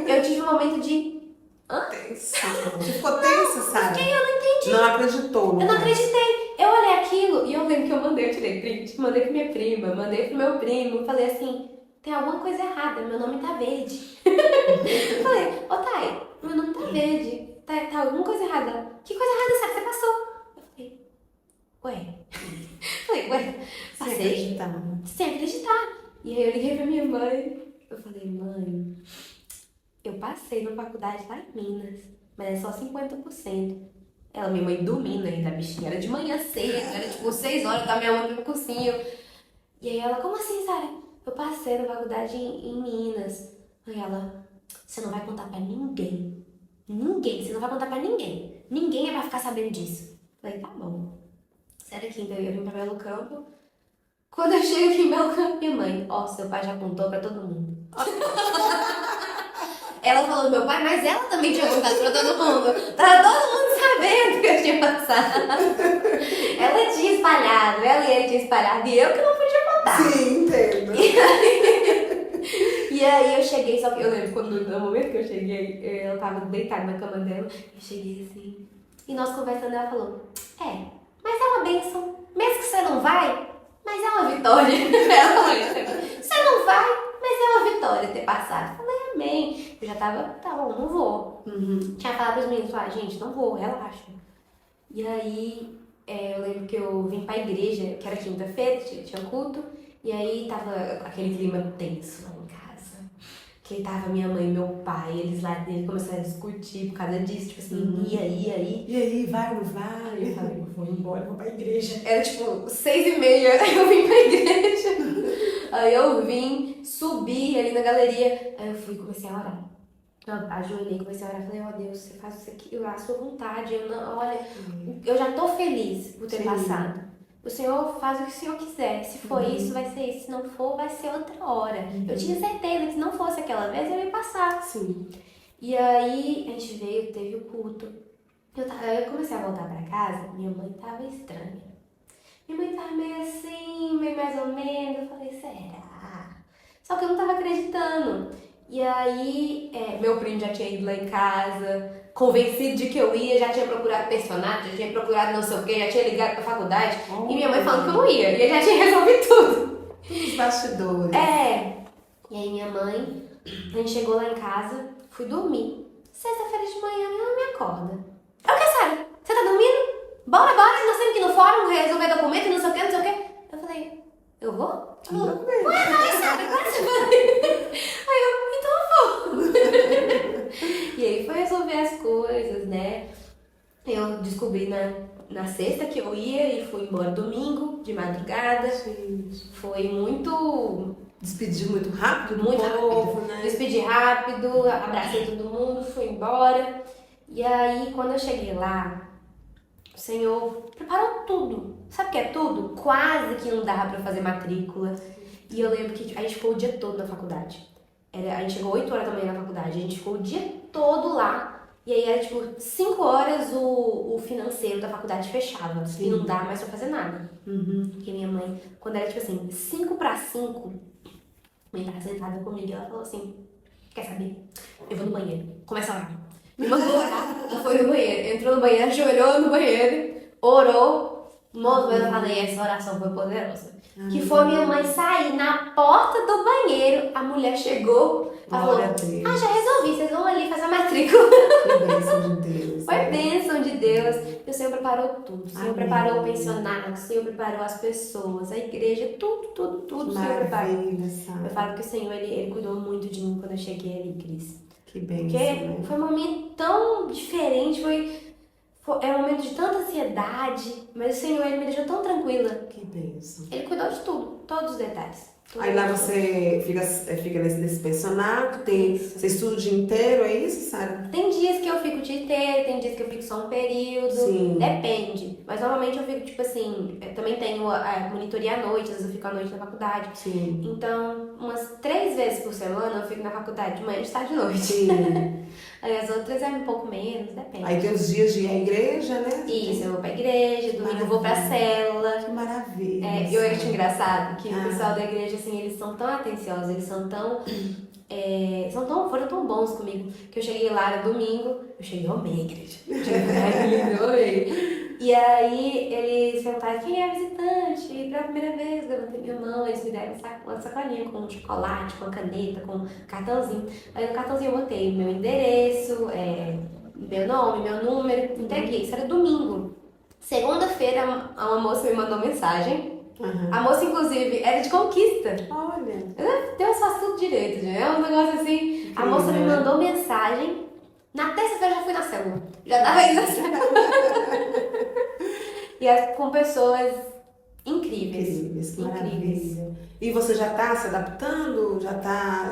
Eu tive um momento de Tenso. Você ficou tensa, Sara? porque eu não entendi. Não acreditou, Eu não acreditei. Eu olhei aquilo e eu lembro que eu tirei print, mandei pra minha prima, mandei pro meu primo, falei assim, tem alguma coisa errada, meu nome tá verde. Falei, ô Thay, meu nome tá verde, tá alguma coisa errada. Que coisa errada, sabe? Você passou. Eu falei, ué, Sem passei. acreditar. Sem acreditar. E aí eu liguei pra minha mãe, eu falei, mãe, eu passei na faculdade lá em Minas, mas é só 50%. Ela, minha mãe dormindo ainda, a bichinha era de manhã cedo, era tipo 6 horas, eu tava me arrumando no cursinho. E aí ela, como assim, Sara? Eu passei na faculdade em Minas. Aí ela, você não vai contar pra ninguém. Ninguém, você não vai contar pra ninguém. Ninguém é pra ficar sabendo disso. Falei, tá bom. Sai daqui, então eu vim pra Belo Campo. Quando eu chego aqui em Belo Campo, minha mãe, seu pai já contou pra todo mundo. Ela falou, meu pai, mas ela também tinha contado pra todo mundo. Tava todo mundo sabendo que eu tinha passado. Ela tinha espalhado, ela e ele tinham espalhado, e eu que não podia contar. Sim, entendo. E aí eu cheguei, só que eu lembro quando no momento que eu cheguei, ela tava deitada na cama dela, eu cheguei assim, e nós conversando, ela falou, mas é uma bênção, mesmo que você não vai, mas é uma vitória. Ela falou isso, você não vai, mas é uma vitória ter passado. Eu falei, amém. Eu já tava, tá bom, não vou. Tinha falado pros meninos, gente, não vou, relaxa. E aí, eu lembro que eu vim pra igreja, que era quinta-feira, tinha culto, e aí tava aquele clima tenso lá em casa. Que tava minha mãe e meu pai, eles começaram a discutir por causa disso, tipo assim, e aí? E aí, vai ou não vai? Aí eu falei, eu vou embora, vou pra igreja. É. Era tipo 6h30, eu vim pra igreja. Aí eu vim, subi ali na galeria, aí eu fui e comecei a orar. Eu ajoelhei, comecei a orar, falei, Deus, você faz isso aqui, a sua vontade, eu já tô feliz por ter passado. O Senhor faz o que o Senhor quiser, se for isso, vai ser isso, se não for, vai ser outra hora. Eu tinha certeza que se não fosse aquela vez, eu ia passar. Sim. E aí, a gente veio, teve o culto. Eu comecei a voltar pra casa, minha mãe tava estranha. Minha mãe tava meio assim, meio mais ou menos. Eu falei, será? Só que eu não tava acreditando. E aí, meu primo já tinha ido lá em casa, convencido de que eu ia, já tinha procurado personagem, já tinha procurado não sei o que, já tinha ligado pra faculdade. E minha mãe falando que eu não ia. E ele já tinha resolvido tudo. Os bastidores. E aí minha mãe, a gente chegou lá em casa, fui dormir. Sexta-feira de manhã, minha mãe me acorda. O que, Sara? Você tá dormindo? Bora, nós temos que ir no fórum resolver documento e não sei o que, não sei o que. Eu falei, eu vou? Ela falou, ué, mas Sara, claro que você vai. Aí eu, então eu vou. E aí foi resolver as coisas, né? Eu descobri na sexta que eu ia e fui embora domingo, de madrugada. Sim. Foi muito... Despediu muito rápido do Muito povo, rápido. né? Despedi rápido, abracei todo mundo, fui embora. E aí, quando eu cheguei lá, o Senhor preparou tudo. Sabe o que é tudo? Quase que não dava pra eu fazer matrícula. E eu lembro que a gente ficou o dia todo na faculdade. A gente chegou 8 horas da manhã na faculdade, a gente ficou o dia todo lá. E aí era tipo 5 horas o financeiro da faculdade fechava. E não dava mais pra fazer nada. Porque minha mãe, quando era tipo assim, 5 para 5, mãe tava sentada comigo e ela falou assim, quer saber? Eu vou no banheiro. Começa a orar. Me mandou orar. Ela foi no banheiro. Entrou no banheiro, ajoelhou no banheiro, orou. Moço, eu falei, essa oração foi poderosa. Que foi minha mãe sair na porta do banheiro, a mulher chegou, falou, já resolvi, vocês vão ali fazer a matrícula. Que bênção de Deus. Foi bênção de Deus. E o Senhor preparou tudo. O Senhor Amém. preparou o pensionato, o Senhor preparou as pessoas, a igreja, tudo o Senhor preparou. Eu falo que o Senhor, ele cuidou muito de mim quando eu cheguei ali, Cris. Que bênção, Porque né? foi um momento tão diferente, é um momento de tanta ansiedade, mas o Senhor, ele me deixou tão tranquila. Que bênção. Ele cuidou de tudo, todos os detalhes. Aí lá você fica nesse pensionato, você estuda o dia inteiro, é isso, Sara? Tem dias que eu fico o dia inteiro, tem dias que eu fico só um período, Sim. Depende. Mas normalmente eu fico, tipo assim, eu também tenho a monitoria à noite, às vezes eu fico à noite na faculdade. Sim. Então, umas 3 vezes por semana eu fico na faculdade de manhã, de tarde e de noite. Sim. Aí as outras é um pouco menos, depende. Aí tem os dias de ir à igreja, né? Isso, eu vou pra igreja, domingo eu vou pra célula. Que maravilha. E eu acho engraçado que Ah. o pessoal da igreja, assim, eles são tão atenciosos, eles são tão... foram tão bons comigo, que eu cheguei lá no domingo, eu amei a igreja. Eu amei. E aí eles perguntaram quem é visitante, e pela primeira vez eu levantei minha mão, eles me deram uma sacolinha com chocolate, com caneta, com cartãozinho. Aí no cartãozinho eu botei meu endereço, meu nome, meu número, entreguei, isso era domingo. Segunda-feira uma moça me mandou mensagem. Uhum. A moça, inclusive, era de Conquista. Olha. Deus faz tudo direito, gente. É um negócio assim. A moça me mandou mensagem. Na terça-feira eu já fui na célula. Já tava indo na célula. E é com pessoas incríveis. Que maravilha. E você já tá se adaptando? Já tá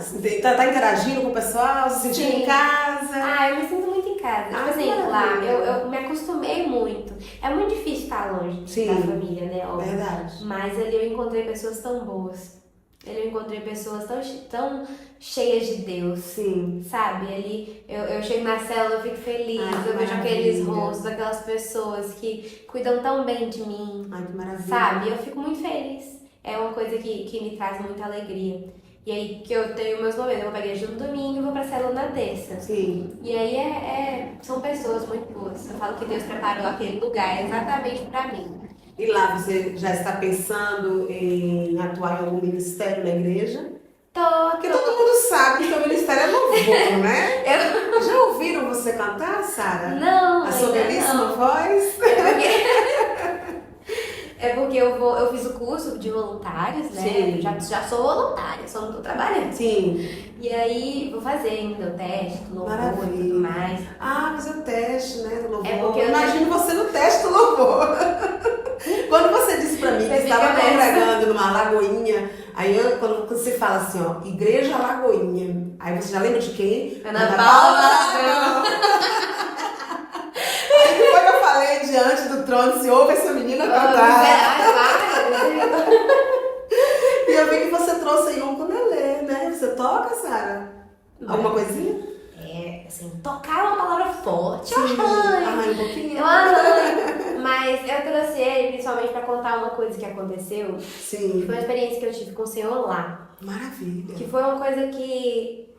interagindo com o pessoal? Se sentindo em casa? Eu me sinto muito em casa. Tipo assim, lá, eu me acostumei muito. É muito difícil estar longe da família, né? Óbvio. Verdade. Mas ali eu encontrei pessoas tão boas. Eu encontrei pessoas tão cheias de Deus. Sim. Sabe? Ali eu chego na célula, eu fico feliz. Eu vejo aqueles rostos, aquelas pessoas que cuidam tão bem de mim. Ai, que maravilha. Sabe? Eu fico muito feliz. É uma coisa que me traz muita alegria. E aí que eu tenho meus momentos. Eu vou pra igreja no domingo e vou pra célula na terça. Sim. E aí são pessoas muito boas. Eu falo que Deus preparou aquele lugar exatamente pra mim. E lá você já está pensando em atuar em algum ministério na igreja? Porque todo mundo sabe que o ministério é louvor, né? Já ouviram você cantar, Sara? Não, a sua belíssima voz? É porque eu fiz o curso de voluntários, né? Sim. Eu já sou voluntária, só não tô trabalhando. Sim. E aí vou fazer ainda o teste do louvor e tudo mais. Mas é o teste, né, do louvor. Porque eu imagino você no teste do louvor. Quando você disse pra mim que estava congregando numa lagoinha, aí quando você fala assim, ó, Igreja Lagoinha, aí você já lembra de quem? Ana Paula. Aí depois eu falei diante do trono, se ouve essa menina cantar. E eu vi que você trouxe aí um ukulele, né? Você toca, Sara? Alguma coisinha? Assim, tocar é uma palavra forte. Sim, um pouquinho. Eu arranho. Mas eu trouxe ele principalmente pra contar uma coisa que aconteceu. Sim. Foi uma experiência que eu tive com o Senhor lá. Maravilha. Que foi uma coisa que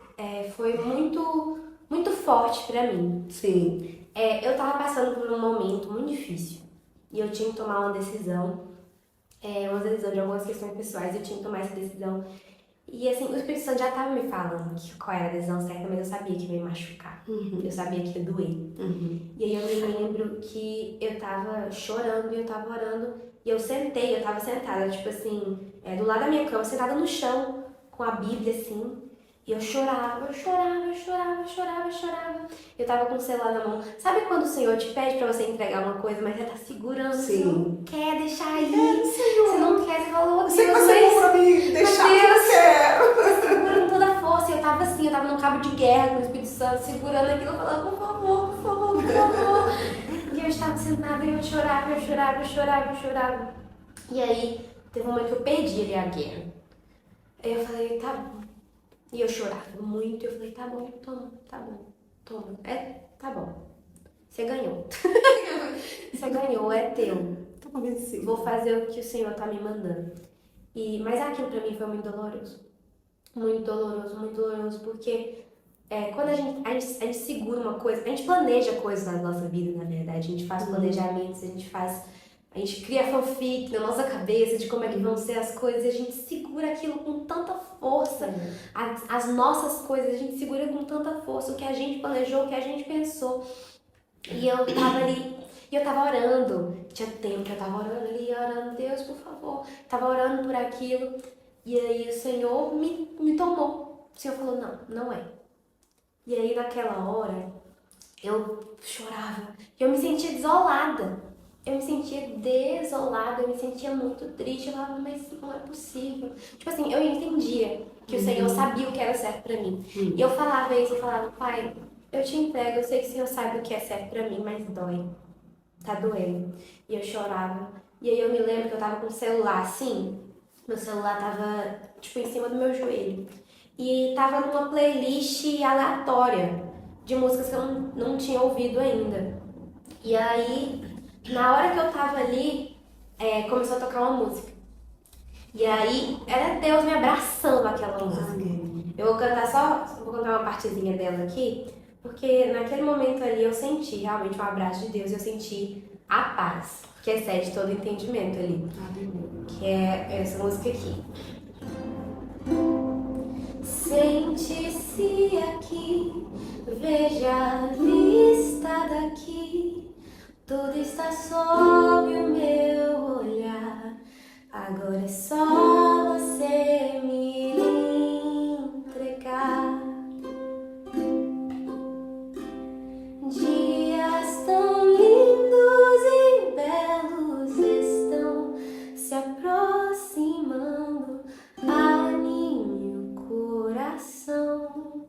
foi muito, muito forte pra mim. Sim. Eu tava passando por um momento muito difícil. E eu tinha que tomar uma decisão. Uma decisão de algumas questões pessoais. Eu tinha que tomar essa decisão. E assim, o Espírito Santo já tava me falando qual era a decisão certa, mas eu sabia que ia me machucar. Uhum. Eu sabia que ia doer. Uhum. E aí eu me lembro que eu tava chorando e eu tava orando. E eu tava sentada, tipo assim, do lado da minha cama, sentada no chão, com a Bíblia assim. E eu chorava. Eu tava com o celular na mão. Sabe quando o Senhor te pede pra você entregar uma coisa, mas você tá segurando, Sim. você não quer deixar aí. Você não quer, você falou, Deus, Você conseguiu pra mim deixar que eu quero. segurando toda a força. Eu tava assim, eu tava num cabo de guerra com o Espírito Santo, segurando aquilo, falando, por favor. E eu estava sentada e eu chorava. E aí, teve um momento que eu perdi ali a guerra. Aí eu falei, tá bom. E eu chorava muito, eu falei, tá bom, toma. Tá bom. Você ganhou. Você ganhou, é teu. Tô convencida. Vou fazer o que o Senhor tá me mandando. Mas aquilo pra mim foi muito doloroso. muito doloroso, porque quando a gente segura uma coisa, a gente planeja coisas na nossa vida, na verdade, a gente faz planejamentos, a gente cria fanfic na nossa cabeça de como é que vão ser as coisas, e a gente segura aquilo com tanta força, as nossas coisas, a gente segura com tanta força, o que a gente planejou, o que a gente pensou. E eu tava ali, e eu tava orando, tinha tempo que eu tava orando ali, orando, Deus, por favor, tava orando por aquilo, e aí o Senhor me tomou. O Senhor falou, não é. E aí naquela hora, eu chorava, eu me sentia desolada, eu me sentia muito triste, eu falava, mas não é possível. Tipo assim, eu entendia que o Senhor sabia o que era certo pra mim. E eu falava isso, eu falava, Pai, eu te entrego, eu sei que o Senhor sabe o que é certo pra mim, mas dói, tá doendo. E eu chorava, e aí eu me lembro que eu tava com o celular assim, meu celular tava tipo em cima do meu joelho. E tava numa playlist aleatória de músicas que eu não tinha ouvido ainda. E aí, na hora que eu tava ali, começou a tocar uma música. E aí, era Deus me abraçando aquela música. Eu vou cantar uma partezinha dela aqui, porque naquele momento ali eu senti realmente um abraço de Deus, eu senti a paz, que excede todo entendimento ali. Que é essa música aqui. Sente-se aqui, veja a vista daqui, tudo está sob o meu olhar. Agora é só você me entregar. Dias tão lindos e belos estão se aproximando. Anime o coração,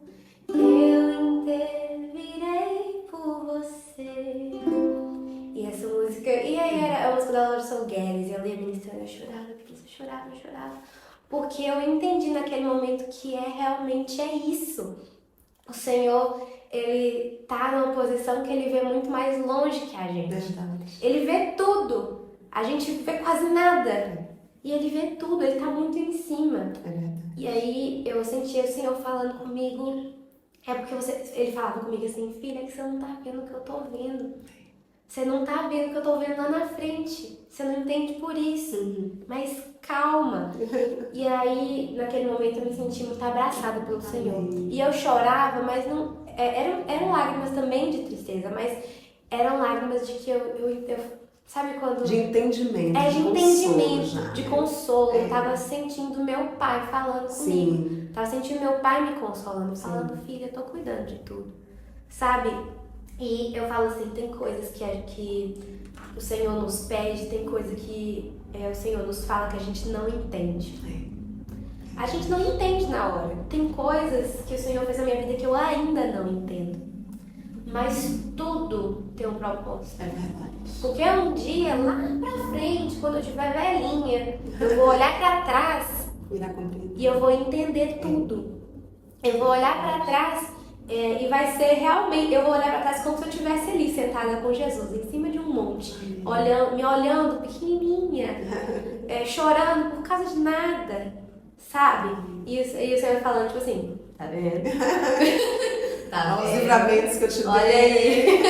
eu intervirei por você. E essa música, e aí era a música da Laura Salgueres, e eu ia ministrando, eu chorava, porque eu entendi naquele momento que realmente é isso. O Senhor, Ele tá numa posição que Ele vê muito mais longe que a gente. Verdade. Ele vê tudo, a gente vê quase nada. E Ele vê tudo, Ele tá muito em cima. E aí eu sentia o Senhor falando comigo, porque Ele falava comigo assim, filha, que você não tá vendo o que eu tô vendo. Você não tá vendo o que eu tô vendo lá na frente. Você não entende por isso. Mas calma. E aí, naquele momento, eu me senti muito abraçada pelo Senhor. E eu chorava, mas não... Eram lágrimas também de tristeza, mas eram lágrimas de que eu sabe quando... De entendimento. De entendimento, consolo, de consolo. Eu tava sentindo meu pai falando comigo. Tava sentindo meu pai me consolando, falando, filha, eu tô cuidando de tudo. Sabe? E eu falo assim, tem coisas que o Senhor nos pede, tem coisa que o Senhor nos fala que a gente não entende. A gente não entende na hora. Tem coisas que o Senhor fez na minha vida que eu ainda não entendo. Mas tudo tem um propósito. É verdade. Porque um dia, lá pra frente, quando eu estiver velhinha, eu vou olhar pra trás e eu vou entender tudo. Eu vou olhar pra trás e vai ser realmente, eu vou olhar pra trás como se eu estivesse ali, sentada com Jesus, em cima de um monte, me olhando pequenininha, chorando por causa de nada, sabe? E o Senhor falando, tipo assim, tá vendo? Tá Olha os livramentos que eu te dei. Olha aí.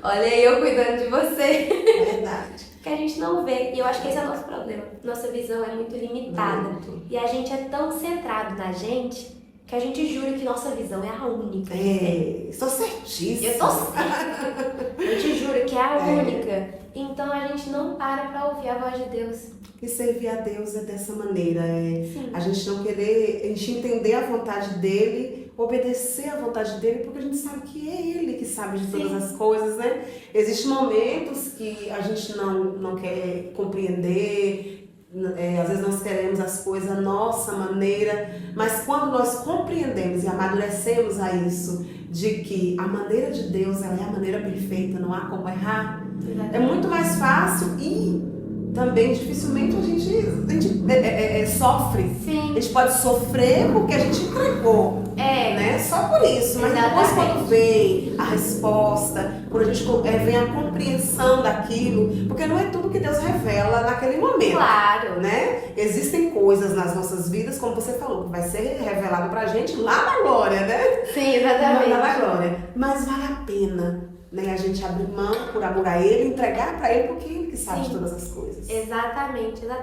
Olha aí eu cuidando de você. Verdade. Que a gente não vê. E eu acho que esse é o nosso problema. Nossa visão é muito limitada. E a gente é tão centrado na gente que a gente jura que nossa visão é a única. Estou certíssima. Eu tô certa. A gente jura que é a única. Então a gente não para pra ouvir a voz de Deus. E servir a Deus é dessa maneira. A gente não querer, a gente entender a vontade dele, obedecer à vontade dele, porque a gente sabe que é ele que sabe de todas as coisas, né? Existem momentos que a gente não quer compreender, às vezes nós queremos as coisas à nossa maneira, mas quando nós compreendemos e amadurecemos a isso, de que a maneira de Deus ela é a maneira perfeita, não há como errar, é muito mais fácil e também dificilmente a gente sofre. Sim. A gente pode sofrer porque a gente entregou, né? Só por isso. Mas depois quando vem a resposta, quando a gente vem a compreensão daquilo, porque não é tudo que Deus revela naquele momento. Claro. Né? Existem coisas nas nossas vidas, como você falou, que vai ser revelado pra gente lá na glória, né? Sim, exatamente. Lá na glória. Mas vale a pena, né? A gente abrir mão por amor a Ele, entregar pra Ele, porque Ele que sabe de todas as coisas. Exatamente. A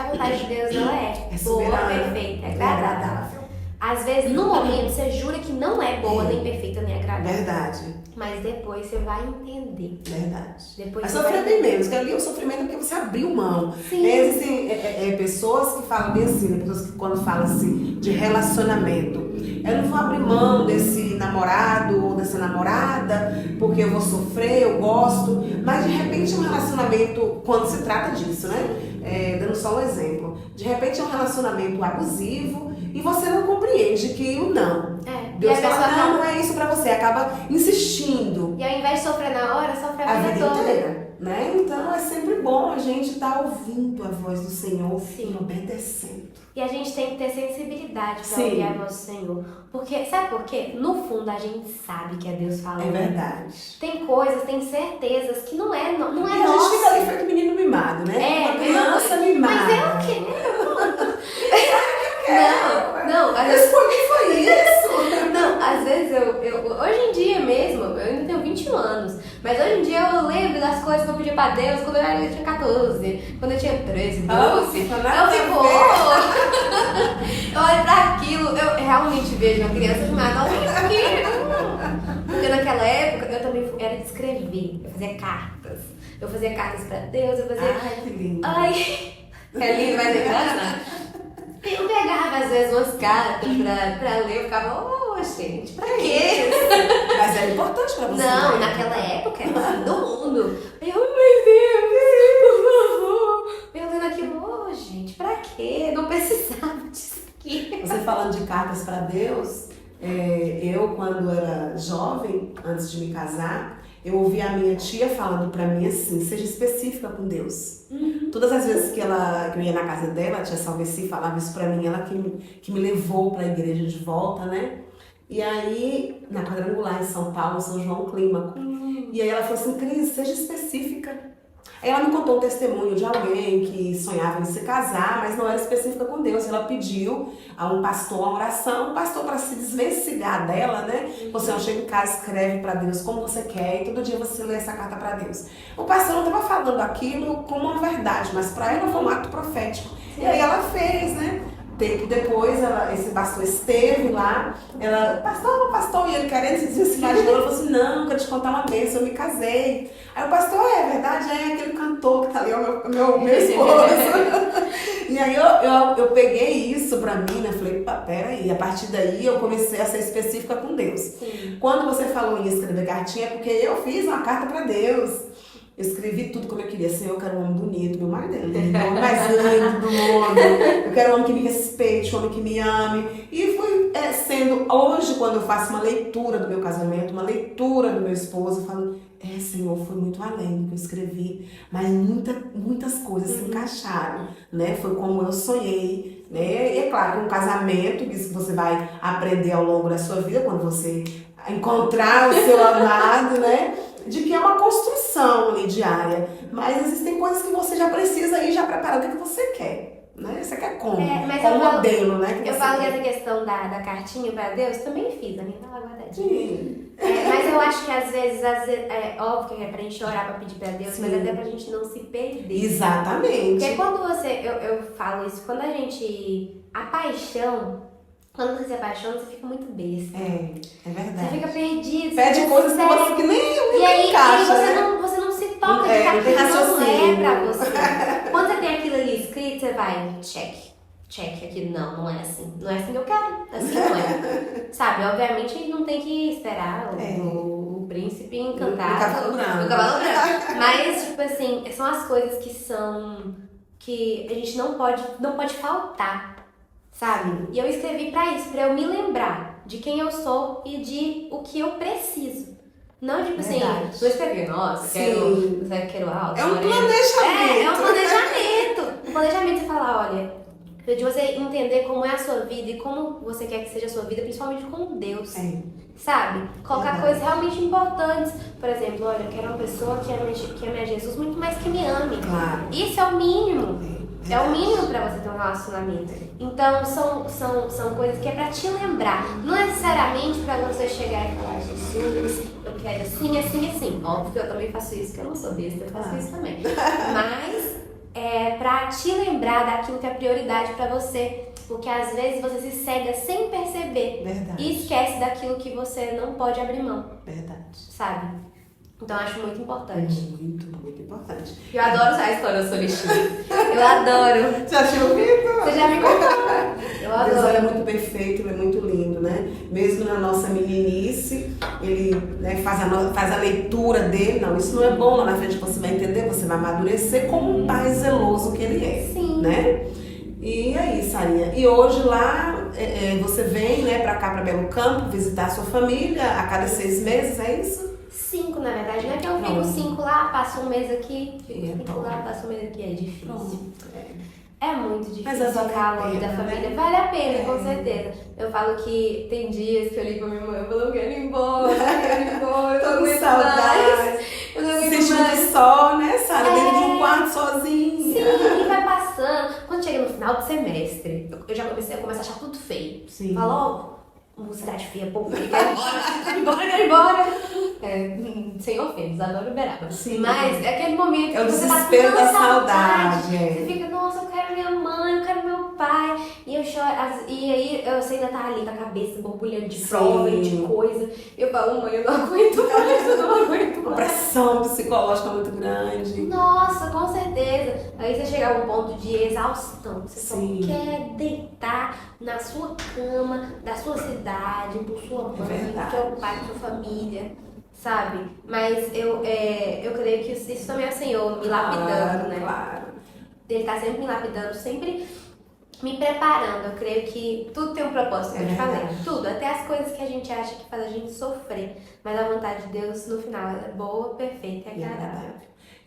vontade de Deus não é boa, soberana, perfeita, é agradável. Às vezes, no momento, você jura que não é boa, nem perfeita, nem agradável. Verdade. Mas depois você vai entender. Verdade. Depois Mas você sofrer vai bem menos, porque ali o sofrimento é porque você abriu mão. Sim. Existem pessoas que falam bem assim, né? Pessoas que quando falam assim de relacionamento, eu não vou abrir mão desse namorado ou dessa namorada, porque eu vou sofrer, eu gosto. Mas de repente um relacionamento, quando se trata disso, né? Dando só um exemplo. De repente é um relacionamento abusivo e você não compreende que o não. Deus fala, não é isso pra você. Acaba insistindo. E ao invés de sofrer na hora, sofre a vida toda. Inteira, né? Então é sempre bom a gente estar ouvindo a voz do Senhor e obedecendo. E a gente tem que ter sensibilidade para ouvir a voz do Senhor. Porque, sabe por quê? No fundo a gente sabe que é Deus falando. É verdade. Tem coisas, tem certezas que não é nosso. E a gente fica ali feito menino mimado, né? Uma criança mimada. Mas eu quero. Não, às vezes foi isso. Não, às vezes hoje em dia mesmo, eu ainda tenho 21 anos, mas hoje em dia eu lembro das coisas que eu pedi pra Deus quando eu tinha 14, quando eu tinha 13, 12. Eu fico, eu olho pra aquilo, eu realmente vejo uma criança mimada. Porque naquela época eu também era de escrever, eu fazia cartas. Eu fazia cartas pra Deus, eu fazia. Ai, que lindo. Ai, é lindo, mas é engraçado. Eu pegava às vezes umas cartas pra ler, eu ficava, gente, pra quê? Mas era importante pra você. Não, naquela época era o fim do mundo. Eu, meu Deus, por favor. Eu lendo aquilo, gente, pra quê? Não precisava disso aqui. Você falando de cartas pra Deus, eu quando era jovem, antes de me casar, eu ouvi a minha tia falando pra mim assim, seja específica com Deus. Todas as vezes que eu ia na casa dela, a tia Salveci falava isso pra mim, ela que me levou pra igreja de volta, né? E aí, na quadrangular em São Paulo, São João Clímaco. E aí ela falou assim, Cris, seja específica. Aí ela me contou um testemunho de alguém que sonhava em se casar, mas não era específica com Deus. Ela pediu a um pastor uma oração, o pastor para se desvencilhar dela, né? Você não chega em casa, escreve para Deus como você quer e todo dia você lê essa carta para Deus. O pastor não estava falando aquilo como uma verdade, mas para ela foi um ato profético. E aí ela fez, né? Tempo depois, esse pastor esteve lá, ela, pastor, e ele querendo se desvencilhar de novo, ela falou assim, não, quero te contar uma bênção, eu me casei. Aí o pastor, é verdade, é aquele cantor que tá ali, o meu esposo. E aí eu peguei isso pra mim, né, falei, peraí, a partir daí eu comecei a ser específica com Deus. Sim. Quando você falou em escrever cartinha, é porque eu fiz uma carta pra Deus. Eu escrevi tudo como eu queria. Senhor, eu quero um homem bonito, meu marido é o homem mais lindo do mundo. Eu quero um homem que me respeite, um homem que me ame. E fui sendo, hoje, quando eu faço uma leitura do meu casamento, uma leitura do meu esposo, eu falo, Senhor, foi muito além do que eu escrevi, mas muitas coisas se encaixaram, né? Foi como eu sonhei, né? E é claro que um casamento, isso que você vai aprender ao longo da sua vida, quando você encontrar o seu amado, né? De que é uma construção ali diária, mas existem coisas que você já precisa ir já preparando o que você quer, né? Você quer como? Qual modelo, né? Eu falo que essa questão da cartinha para Deus, também fiz, a minha tá lá guardadinha. Sim. Mas eu acho que às vezes é óbvio que é pra gente orar, pra pedir pra Deus, Sim. mas até pra gente não se perder. Exatamente. Porque quando eu falo isso, quando a gente, a paixão, quando você se apaixona, você fica muito besta. É verdade. Você fica perdido. Pede coisas que nem e aí encaixa, você não se toca de que aquilo não é pra você. Quando você tem aquilo ali escrito, você vai, check aqui, não é assim. Não é assim que eu quero, assim não é. Sabe, obviamente a gente não tem que esperar o príncipe encantado. O cavalo branco. O cavalo branco. Mas, tipo assim, são as coisas que a gente não pode faltar. Sabe? E eu escrevi pra isso, pra eu me lembrar de quem eu sou e de o que eu preciso. Não, tipo assim, não escrevi, nossa, quero alto. É um planejamento. É um planejamento. de você entender como é a sua vida e como você quer que seja a sua vida, principalmente com Deus. Sabe? Colocar coisas realmente importantes. Por exemplo, olha, eu quero uma pessoa que ame a Jesus muito mais que me ame. Claro. Isso é o mínimo. É o mínimo pra você ter um relacionamento. Então, são coisas que é pra te lembrar. Não necessariamente pra você chegar e falar, Jesus, eu quero assim, assim, assim. Óbvio que eu também faço isso, que eu não sou besta, eu faço isso também. Mas é pra te lembrar daquilo que é prioridade pra você. Porque às vezes você se cega sem perceber. Verdade. E esquece daquilo que você não pode abrir mão. Verdade. Sabe? Então eu acho muito importante. Muito importante. Eu adoro a história do Solistinho. Eu adoro. Já tinha ouvido? Você já me contou. Eu adoro. Deus é muito perfeito, ele é muito lindo, né? Mesmo na nossa meninice, ele, né, faz a leitura dele. Não, isso não é bom, lá na frente você vai entender, você vai amadurecer como um pai zeloso que ele é. Sim. Né? E aí, Sarinha, e hoje lá você vem, né, pra cá, pra Belo Campo, visitar a sua família a cada 6 meses, é isso? 5, na verdade, não é que eu fico 5 lá, passo um mês aqui, fico lá, passo um mês aqui, é difícil. É muito difícil ficar longe da família, vale a pena, com certeza. Eu falo que tem dias que eu ligo pra minha mãe e falo, eu quero ir embora, Tô com saudade. Eu não aguento Sentindo mais. só, né, Sara? Dentro de um quarto sozinha. Sim, e vai passando. Quando chega no final do semestre, eu já começo a achar tudo feio. Sim. Falo, ó, cidade feia, pô, quero ir embora. Sem ofensas, adoro Uberaba. Sim. Mas é aquele momento É o que você tá com desespero da tanta saudade. Você fica, nossa, eu quero minha mãe, eu quero meu pai. E eu choro, e aí você ainda tá ali com a cabeça borbulhando de prova e de coisa. Eu falo, mãe, eu não aguento mais, eu não aguento A mais. pressão psicológica muito grande. Nossa, com certeza. Aí você chega a um ponto de exaustão. Você só Sim. quer deitar na sua cama, da sua cidade, por sua mãe, verdade. por seu pai, por sua família, sabe? Mas eu creio que isso também é o Senhor me lapidando, né? Claro. Ele tá sempre me lapidando, sempre me preparando. Eu creio que tudo tem um propósito, como eu te falei. Tudo, até as coisas que a gente acha que faz a gente sofrer. Mas a vontade de Deus, no final, ela é boa, perfeita e agradável.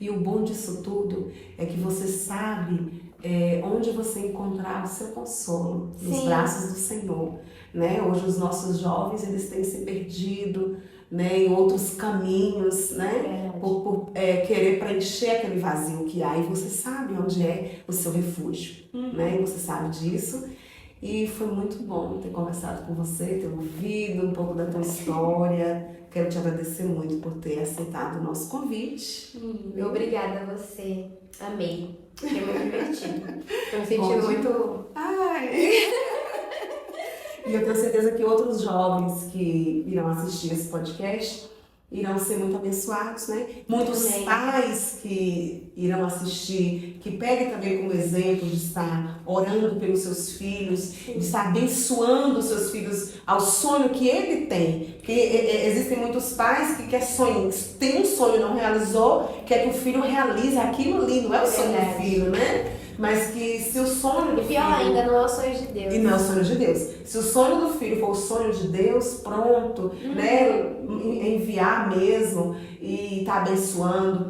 E o bom disso tudo é que você sabe onde você encontrar o seu consolo, nos Sim. braços do Senhor. Né? Hoje os nossos jovens, eles têm se perdido, né, em outros caminhos, né? Por querer preencher aquele vazio que há. E você sabe onde é o seu refúgio, né? E você sabe disso. E foi muito bom ter conversado com você, ter ouvido um pouco da tua história. Quero te agradecer muito por ter aceitado o nosso convite. Obrigada a você. Amei. Foi muito divertido. Tô me sentindo Bom, muito... Ai! E eu tenho certeza que outros jovens que irão assistir esse podcast irão ser muito abençoados, né? Muitos pais que irão assistir, que peguem também como exemplo de estar orando pelos seus filhos, de estar abençoando os seus filhos ao sonho que ele tem. Porque existem muitos pais que tem um sonho e não realizou, quer que o filho realize aquilo ali, não é o sonho do filho, né? Mas que se o sonho do E pior filho... ainda, não é o sonho de Deus. E não é o sonho de Deus. Se o sonho do filho for o sonho de Deus, pronto, né? Enviar mesmo e tá abençoando,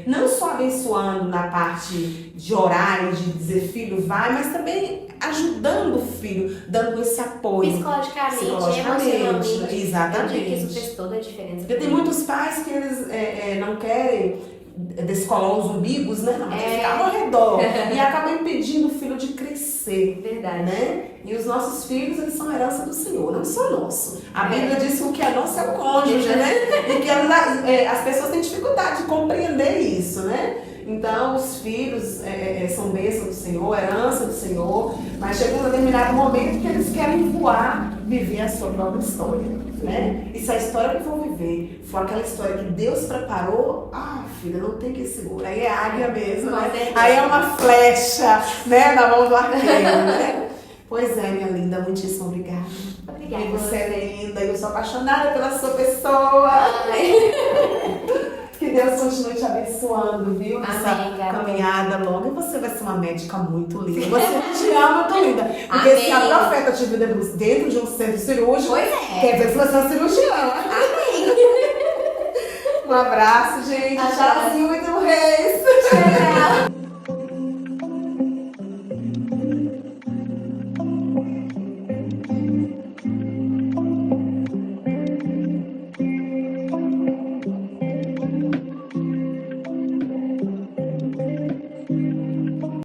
não só abençoando na parte de orar e de dizer filho vai, mas também ajudando o filho, dando esse apoio. Psicologicamente, emocionalmente. Exatamente. Eu digo que isso fez toda a diferença. Porque tem muitos pais que eles não querem descolar os umbigos, né? Não, tem que ficar ao redor. E acaba impedindo o filho de crescer. Verdade. Né? E os nossos filhos, eles são herança do Senhor, não são nossos. A Bíblia diz que o que é nosso é o cônjuge, né? E que as pessoas têm dificuldade de compreender isso, né? Então, os filhos são bênção do Senhor, herança do Senhor, mas chega um determinado momento que eles querem voar, viver a sua própria história, né? E se a história que vão viver for aquela história que Deus preparou, filha, não tem que segurar, aí é águia mesmo, né? Aí é uma flecha, né, na mão do arqueiro, né? Pois é, minha linda, muitíssimo obrigada. Obrigada. E você é linda, eu sou apaixonada pela sua pessoa. Que Deus continue te abençoando, viu? Nessa caminhada longa. E você vai ser uma médica muito linda. Você te ama, muito linda. Porque se a profeta te viu dentro de um centro cirúrgico, quer dizer que você é uma cirurgiã. Amém. Um abraço, gente. Tchauzinho, muito reis. Tchau.